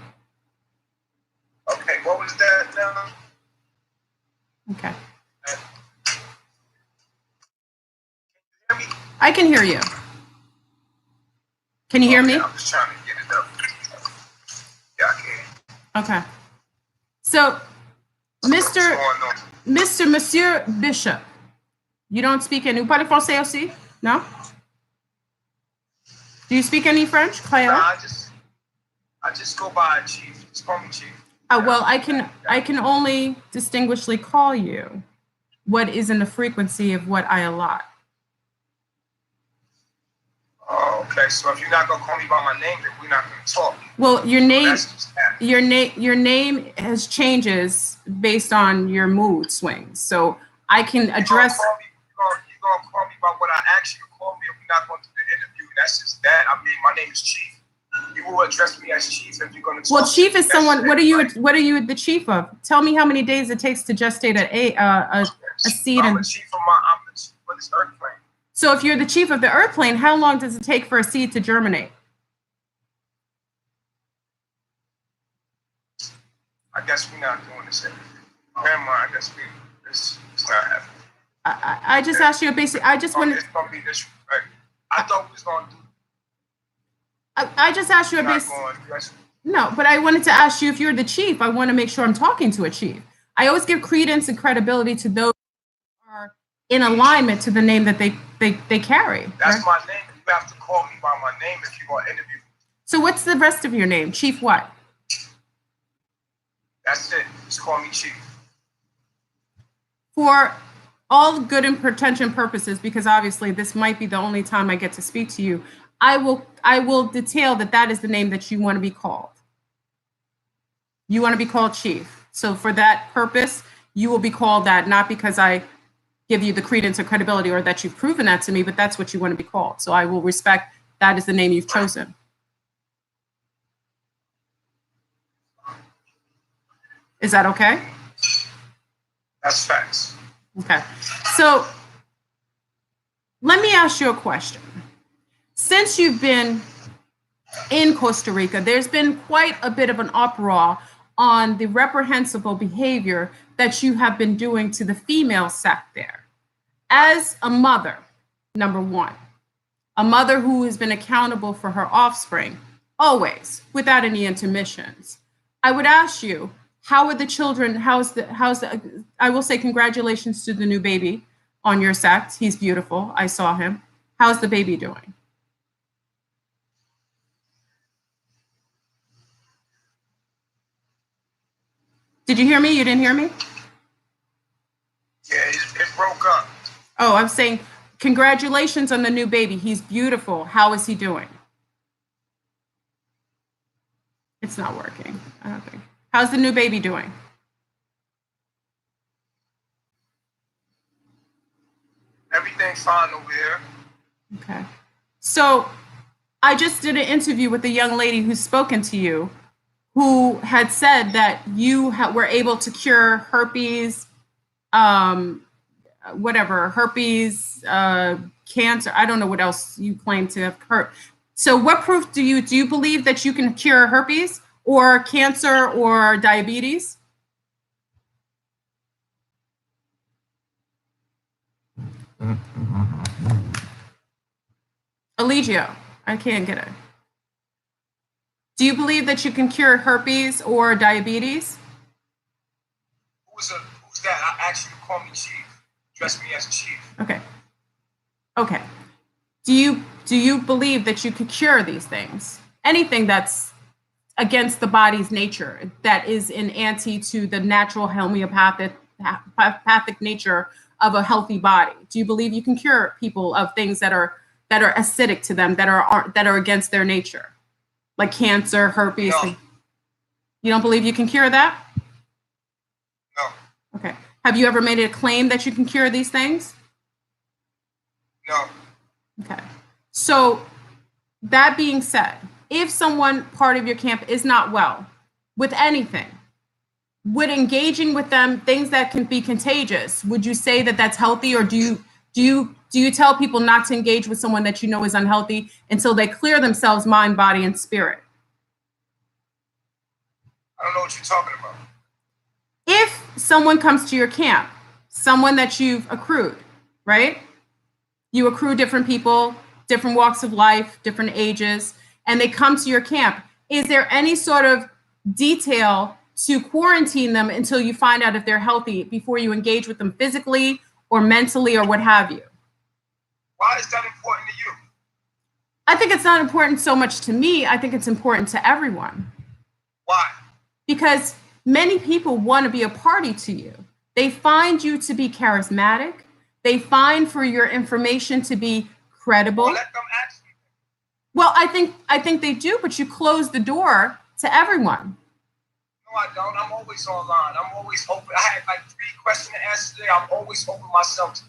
Okay, what was that now? Okay. I can hear you. Can you hear me? I'm just trying to get it up. Yeah, I can. Okay. So, Monsieur Bishop, you don't speak any. Vous parlez français aussi? No? Do you speak any French? Nah, I just go by Chief. Just call me Chief. Well, I can only distinguishedly call you what is in the frequency of what I allot. Oh, okay. So if you're not gonna call me by my name, then we're not gonna talk. Well, your So name, that's just that. your name has changes based on your mood swings. So I can address. You're gonna call me about what I asked you to call me, and we're not going to do the interview. That's just that. I mean, my name is Chief. You will address me as Chief if you're going to. Well, Chief is someone. What are you the chief of? Tell me how many days it takes to gestate a seed. I'm the chief of this earth plane. So if you're the chief of the earth plane, how long does it take for a seed to germinate? I guess we're not doing this interview. Grandma, I guess it's not happening. I just asked you a basic. I just wanted. It's gonna be disrespect. I thought we was gonna do. I just asked you a basic. No, but I wanted to ask you if you're the chief. I want to make sure I'm talking to a chief. I always give credence and credibility to those who are in alignment to the name that they carry. That's right? my name. You have to call me by my name if you're gonna interview. So what's the rest of your name? Chief what? That's it. Just call me Chief. For all good and pretension purposes, because obviously this might be the only time I get to speak to you, I will detail that is the name that you want to be called. You want to be called Chief. So for that purpose, you will be called that, not because I give you the credence or credibility or that you've proven that to me, but that's what you want to be called. So I will respect that is the name you've chosen. Is that okay? That's facts. Okay. So let me ask you a question. Since you've been in Costa Rica, there's been quite a bit of an uproar on the reprehensible behavior that you have been doing to the female sect there. As a mother, number one, a mother who has been accountable for her offspring, always, without any intermissions, I would ask you, how are the children, I will say congratulations to the new baby on your sect. He's beautiful. I saw him. How's the baby doing? Did you hear me? You didn't hear me? Yeah, it broke up. Oh, I'm saying congratulations on the new baby. He's beautiful. How is he doing? It's not working, I don't think. How's the new baby doing? Everything's fine over here. Okay. So I just did an interview with a young lady who's spoken to you, who had said that you were able to cure herpes, herpes, cancer. I don't know what else you claim to have hurt. So what proof do you believe that you can cure herpes or cancer or diabetes? Eligio, I can't get it. Do you believe that you can cure herpes or diabetes? Who's that? I asked you to call me Chief. Address me as Chief. Okay. Okay. Do you believe that you could cure these things? Anything that's against the body's nature, that is in anti to the natural homeopathic nature of a healthy body. Do you believe you can cure people of things that are acidic to them, that are against their nature, like cancer, herpes? No. You don't believe you can cure that? No. Okay. Have you ever made a claim that you can cure these things? No. Okay. So that being said, if someone part of your camp is not well with anything, would engaging with them things that can be contagious, would you say that that's healthy, or do you tell people not to engage with someone that you know is unhealthy until they clear themselves mind, body, and spirit? I don't know what you're talking about. If someone comes to your camp, someone that you've accrued, right? You accrue different people, different walks of life, different ages, and they come to your camp. Is there any sort of detail to quarantine them until you find out if they're healthy before you engage with them physically or mentally or what have you? Why is that important to you? I think it's not important so much to me. I think it's important to everyone. Why? Because many people want to be a party to you. They find you to be charismatic. They find for your information to be credible. Well, let them ask me. Well, I think they do, but you close the door to everyone. No, I don't. I'm always online. I'm always open. I had like 3 questions to answer today. I'm always open myself.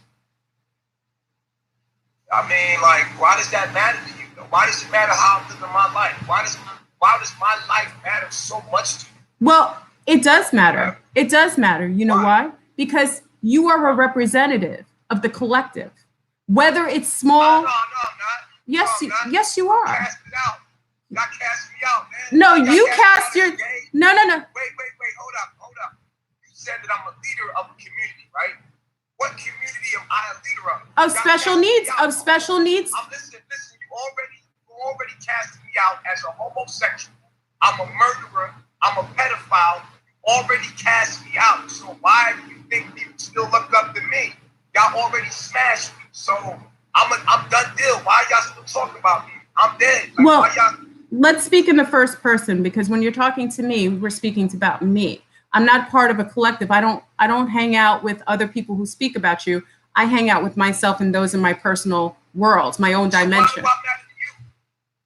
I mean, like, why does that matter to you? Why does it matter how I'm living my life? Why does my life matter so much to you? Well, it does matter. It does matter. You know why? Because you are a representative of the collective. Whether it's small. No, I'm not. Yes, you are. Cast it out. You got cast me out, man. No, you cast your. No. Wait. Hold up. You said that I'm a leader of a community, right? What community am I a leader of? Of special needs. Of special needs. Listen. You already casted me out as a homosexual. I'm a murderer. I'm a pedophile. You already cast me out. So why do you think people still look up to me? Y'all already smashed me. So I'm done deal. Why y'all still talking about me? I'm dead. Like, well, let's speak in the first person, because when you're talking to me, we're speaking about me. I'm not part of a collective. I don't hang out with other people who speak about you. I hang out with myself and those in my personal worlds, my own dimension.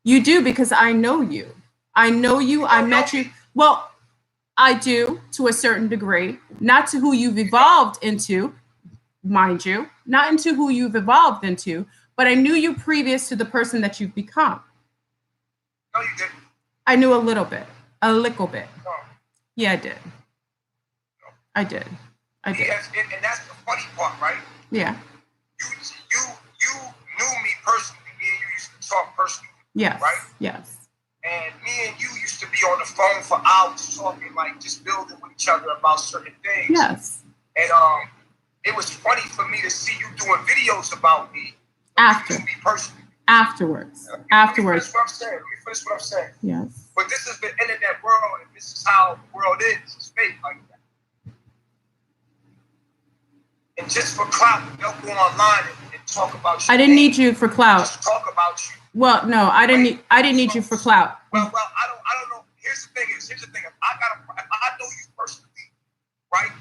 You do, because I know you. I know you. I met you. Well, I do to a certain degree, not to who you've evolved into, mind you, not into who you've evolved into, but I knew you previous to the person that you've become. No, you didn't. I knew a little bit. No. Yeah, I did. No. I did. Yes, and that's the funny part, right? Yeah. You knew me personally. Me and you used to talk personally. Yes. Right? Yes. And me and you used to be on the phone for hours talking, like just building with each other about certain things. Yes. And it was funny for me to see you doing videos about me. After. You knew me personally. Afterwards. Let me Afterwards. finish what I'm saying. Yes. But this is the internet world, and this is how the world is. It's fake like that. And just for clout, they'll go online and talk about you. I didn't need you for clout. Just talk about you. Well, no, I didn't need you for clout. Well, I don't know. Here's the thing. If I know you personally, right?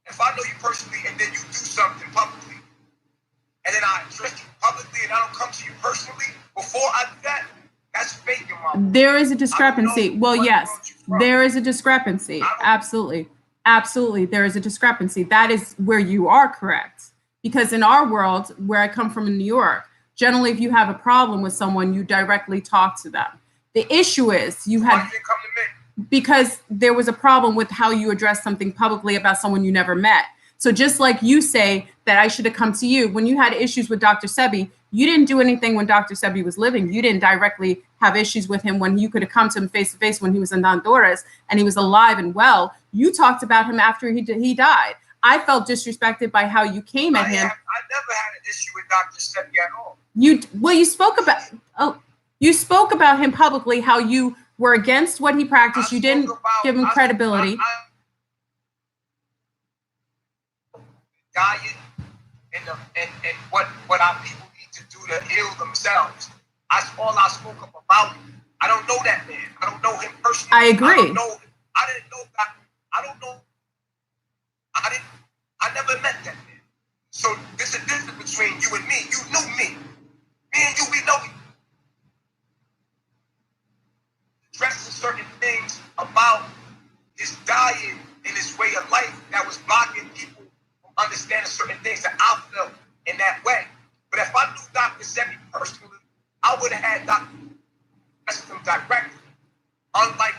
If I know you personally and then you do something publicly, and then I address you publicly and I don't come to you personally before I do that, that's fake in my book. There is a discrepancy. Well, yes, there is a discrepancy. Absolutely. Absolutely. There is a discrepancy. That is where you are correct. Because in our world, where I come from in New York, generally, if you have a problem with someone, you directly talk to them. The issue is you had. Why you didn't come to me? Because there was a problem with how you addressed something publicly about someone you never met. So just like you say that I should have come to you, when you had issues with Dr. Sebi, you didn't do anything when Dr. Sebi was living. You didn't directly have issues with him when you could have come to him face to face when he was in Honduras and he was alive and well. You talked about him after he died. I felt disrespected by how you came at him. I never had an issue with Dr. Sebi at all. You spoke about him publicly, how you were against what he practiced. You didn't give him credibility. Diet and what our people need to do to heal themselves. That's all I spoke up about. I don't know that man. I don't know him personally. I agree. I never met that man. So there's a difference between you and me. You knew me. Me and you, we know you. Addressing certain things about his diet and his way of life that was blocking people from understanding certain things that I felt in that way. But if I knew Dr. Sebi personally, I would have had Dr. address him directly. Unlike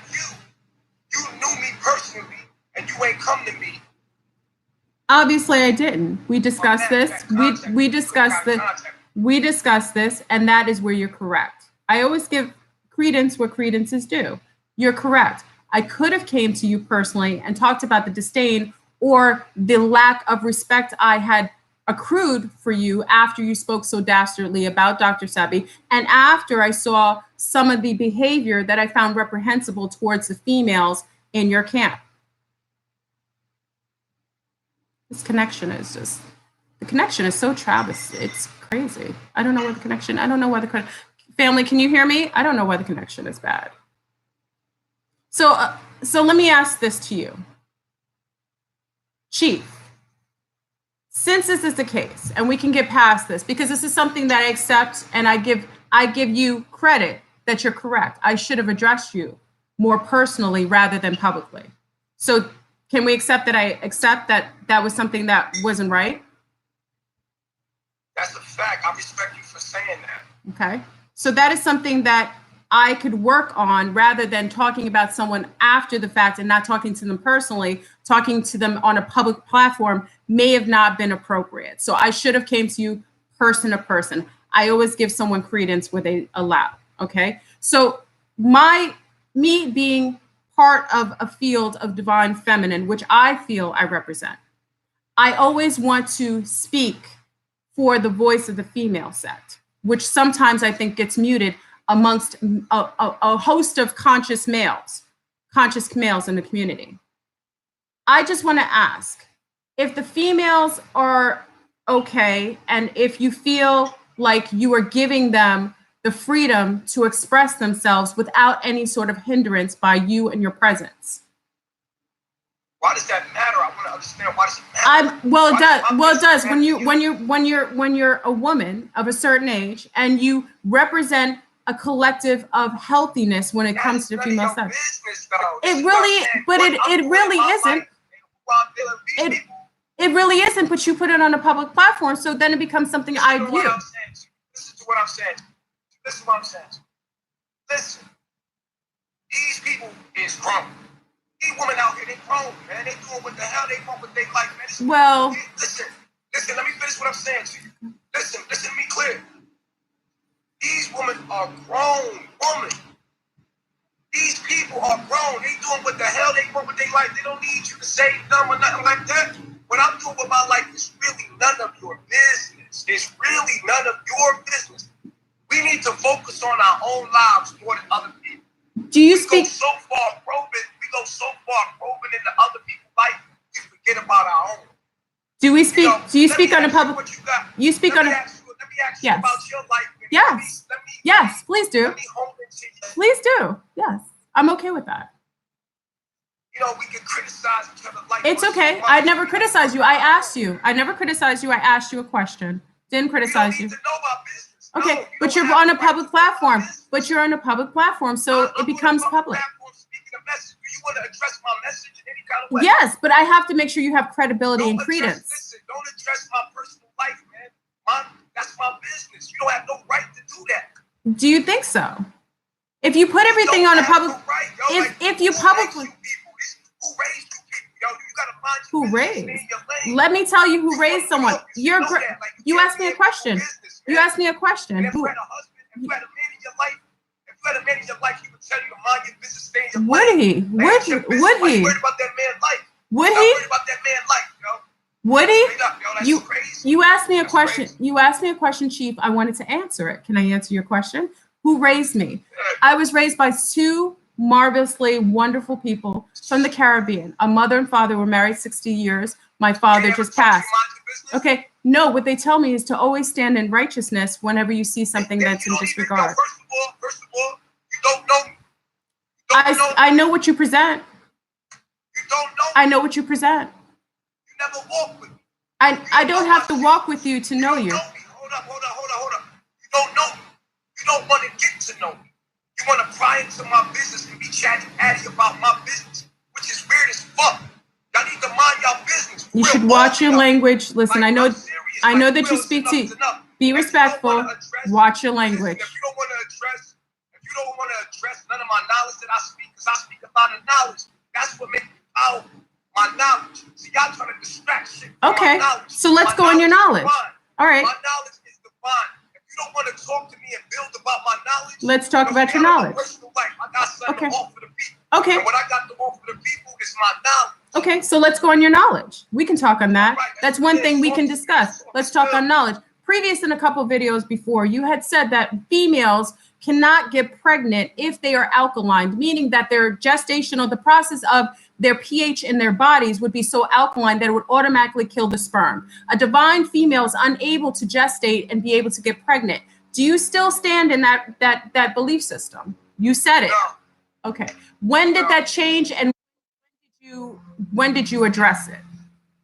you knew me personally and you ain't come to me. Obviously, I didn't. We discussed this. We discussed this. We discussed this, and that is where you're correct. I always give credence where credence is due. You're correct. I could have came to you personally and talked about the disdain or the lack of respect I had accrued for you after you spoke so dastardly about Dr. Sebi and after I saw some of the behavior that I found reprehensible towards the females in your camp. This connection is just, the connection is so travesty. It's crazy. I don't know why the family, can you hear me? I don't know why the connection is bad. So let me ask this to you. Chief, since this is the case, and we can get past this, because this is something that I accept, and I give you credit that you're correct. I should have addressed you more personally rather than publicly. So can we accept that I accept that was something that wasn't right? That's a fact. I respect you for saying that. Okay. So that is something that I could work on rather than talking about someone after the fact and not talking to them personally. Talking to them on a public platform may have not been appropriate. So I should have came to you person to person. I always give someone credence where they allow. Okay. So me being part of a field of divine feminine, which I feel I represent, I always want to speak for the voice of the female set, which sometimes I think gets muted amongst a host of conscious males in the community. I just want to ask if the females are okay, and if you feel like you are giving them the freedom to express themselves without any sort of hindrance by you and your presence. Why does that matter? I want to understand why does it matter. It does. When you're a woman of a certain age and you represent a collective of healthiness when it comes to female sex. It really isn't. It really isn't, but you put it on a public platform, so then it becomes something I view. Listen to what I'm saying. Listen to what I'm saying. Listen. These people is grown. These women out here, they grown, man. They doing what the hell they want, what they like, man. Well, listen, let me finish what I'm saying to you. Listen to me clear. These women are grown women. These people are grown. They doing what the hell they want, what they like. They don't need you to save them or nothing like that. What I'm doing with my life is really none of your business. It's really none of your business. We need to focus on our own lives more than other people. Do you speak? We go so far probing into other people's life, we forget about our own. Do we speak? Do you speak on a public? What you got? You speak on a. Let me ask you about your life. Yes. Yes, please do. Please do. Yes, I'm okay with that. You know, we can criticize each other like. It's okay. I never criticized you. I asked you. I never criticized you. I asked you a question. Didn't criticize you. To know about business. Okay, no, but you're on a public platform. But you're on a public platform, so it becomes public. Speaking a message. Do you want to address my message in any kind of way? Yes, but I have to make sure you have credibility and credence. Listen, don't address my personal life, man. That's my business. You don't have no right to do that. Do you think so? If you put everything on a public, if you publicly, who raised you people? Yo, you gotta find who raised? Let me tell you who raised someone. You asked me a question. You asked me a question. If you had a husband, if you had a man in your life, he would tell you to mind your business, stay in your Would he? Would he? Worried about that man's life. Would he? Worried about that man's life, yo. Would he? Yo, that's crazy. You asked me a That's question. crazy. You asked me a question, Chief. I wanted to answer it. Can I answer your question? Who raised me? I was raised by two marvelously wonderful people from the Caribbean. A mother and father were married 60 years. My father just passed. Okay. No, what they tell me is to always stand in righteousness whenever you see something that's in disregard. First of all, you don't know. I know what you present. You don't know. I know what you present. You never walk with me. I don't have to walk with you to know you. Hold up. You don't know me. You don't want to get to know me. You want to pry into my business and be chatty about my business, which is weird as fuck. Y'all need to mind y'all business. You should watch your language. Listen, I know that you speak to. Be respectful. Watch your language. If you don't want to address none of my knowledge that I speak, because I speak a lot of knowledge, that's what makes me powerful. My knowledge. See, y'all trying to distract shit. Okay, so let's go on your knowledge. All right. My knowledge is divine. If you don't want to talk to me and build about my knowledge, let's talk about your knowledge. I got something to offer the people. Okay. And what I got to offer the people is my knowledge. Okay, so let's go on your knowledge. We can talk on that. That's one thing we can discuss. Let's talk on knowledge. Previous in a couple videos before, you had said that females cannot get pregnant if they are alkaline, meaning that their gestational, the process of their pH in their bodies would be so alkaline that it would automatically kill the sperm. A divine female is unable to gestate and be able to get pregnant. Do you still stand in that belief system? You said it. No. Okay. When did that change, and when did you address it?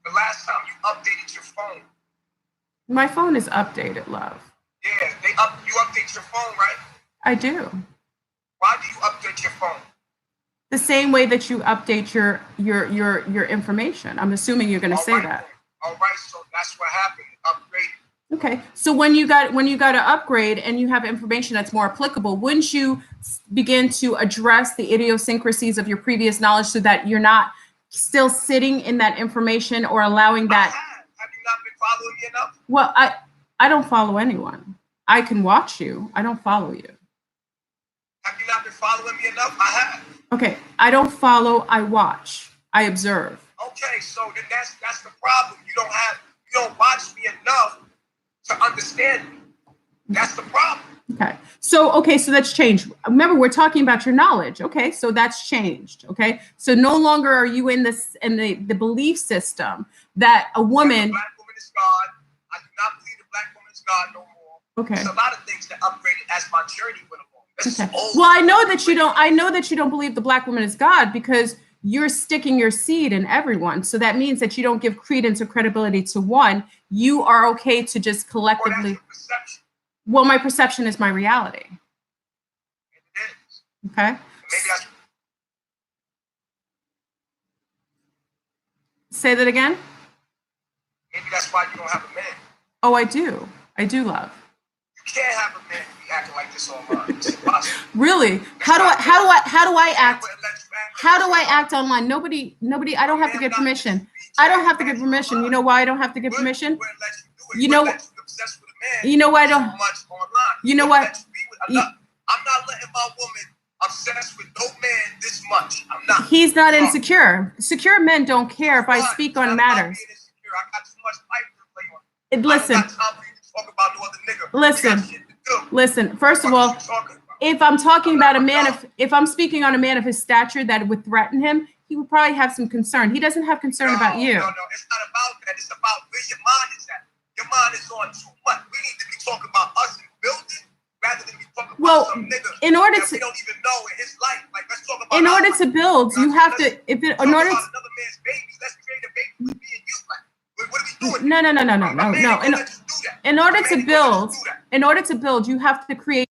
The last time you updated your phone. My phone is updated, love. Yeah, you update your phone, right? I do. Why do you update your phone? The same way that you update your information. I'm assuming you're going to say that. All right, so that's what happened. Upgrade. Okay, so when you got to upgrade and you have information that's more applicable, wouldn't you begin to address the idiosyncrasies of your previous knowledge so that you're not still sitting in that information or allowing that? Have you not been following me enough? Well, I don't follow anyone. I can watch you. I don't follow you. Have you not been following me enough? I have. Okay, I don't follow. I watch. I observe. Okay, so then that's the problem. You don't watch me enough to understand me. That's the problem. Okay. So that's changed. Remember, we're talking about your knowledge. Okay. So that's changed. Okay. So no longer are you in the belief system that a woman. The black woman is God. I do not believe the black woman is God no more. Okay. There's a lot of things that upgraded as my journey went along. Okay. Well, I know that you don't believe the black woman is God because you're sticking your seed in everyone. So that means that you don't give credence or credibility to one. You are okay to just collectively. Well, that's your perception. Well, my perception is my reality. It is. Okay. Maybe that's. Say that again. Maybe that's why you don't have a man. Oh, I do. I do, love. You can't have a man be acting like this online. It's impossible. Really? How do I act? How do I act online? Nobody. I don't have to get permission. I don't have to get permission. You know why I don't have to get permission? You know what? You know why I don't? You know what? I'm not letting my woman obsessed with no man this much. I'm not. He's not insecure. Secure men don't care if I speak on matters. I got too much life to play on. Listen. I don't got time for you to talk about no other nigga. Listen. First of all, if I'm talking about a man, if I'm speaking on a man of his stature that would threaten him, he would probably have some concern. He doesn't have concern about you. No, it's not about that. It's about where your mind is at. Your mind is on too much. We need to be talking about us and building rather than be talking about some nigga in order that we don't even know in his life. Like, let's talk about in order to build, you have to. In order to another man's baby, let's create a baby with me and you. Like, what are we doing? No. In order to build, you have to create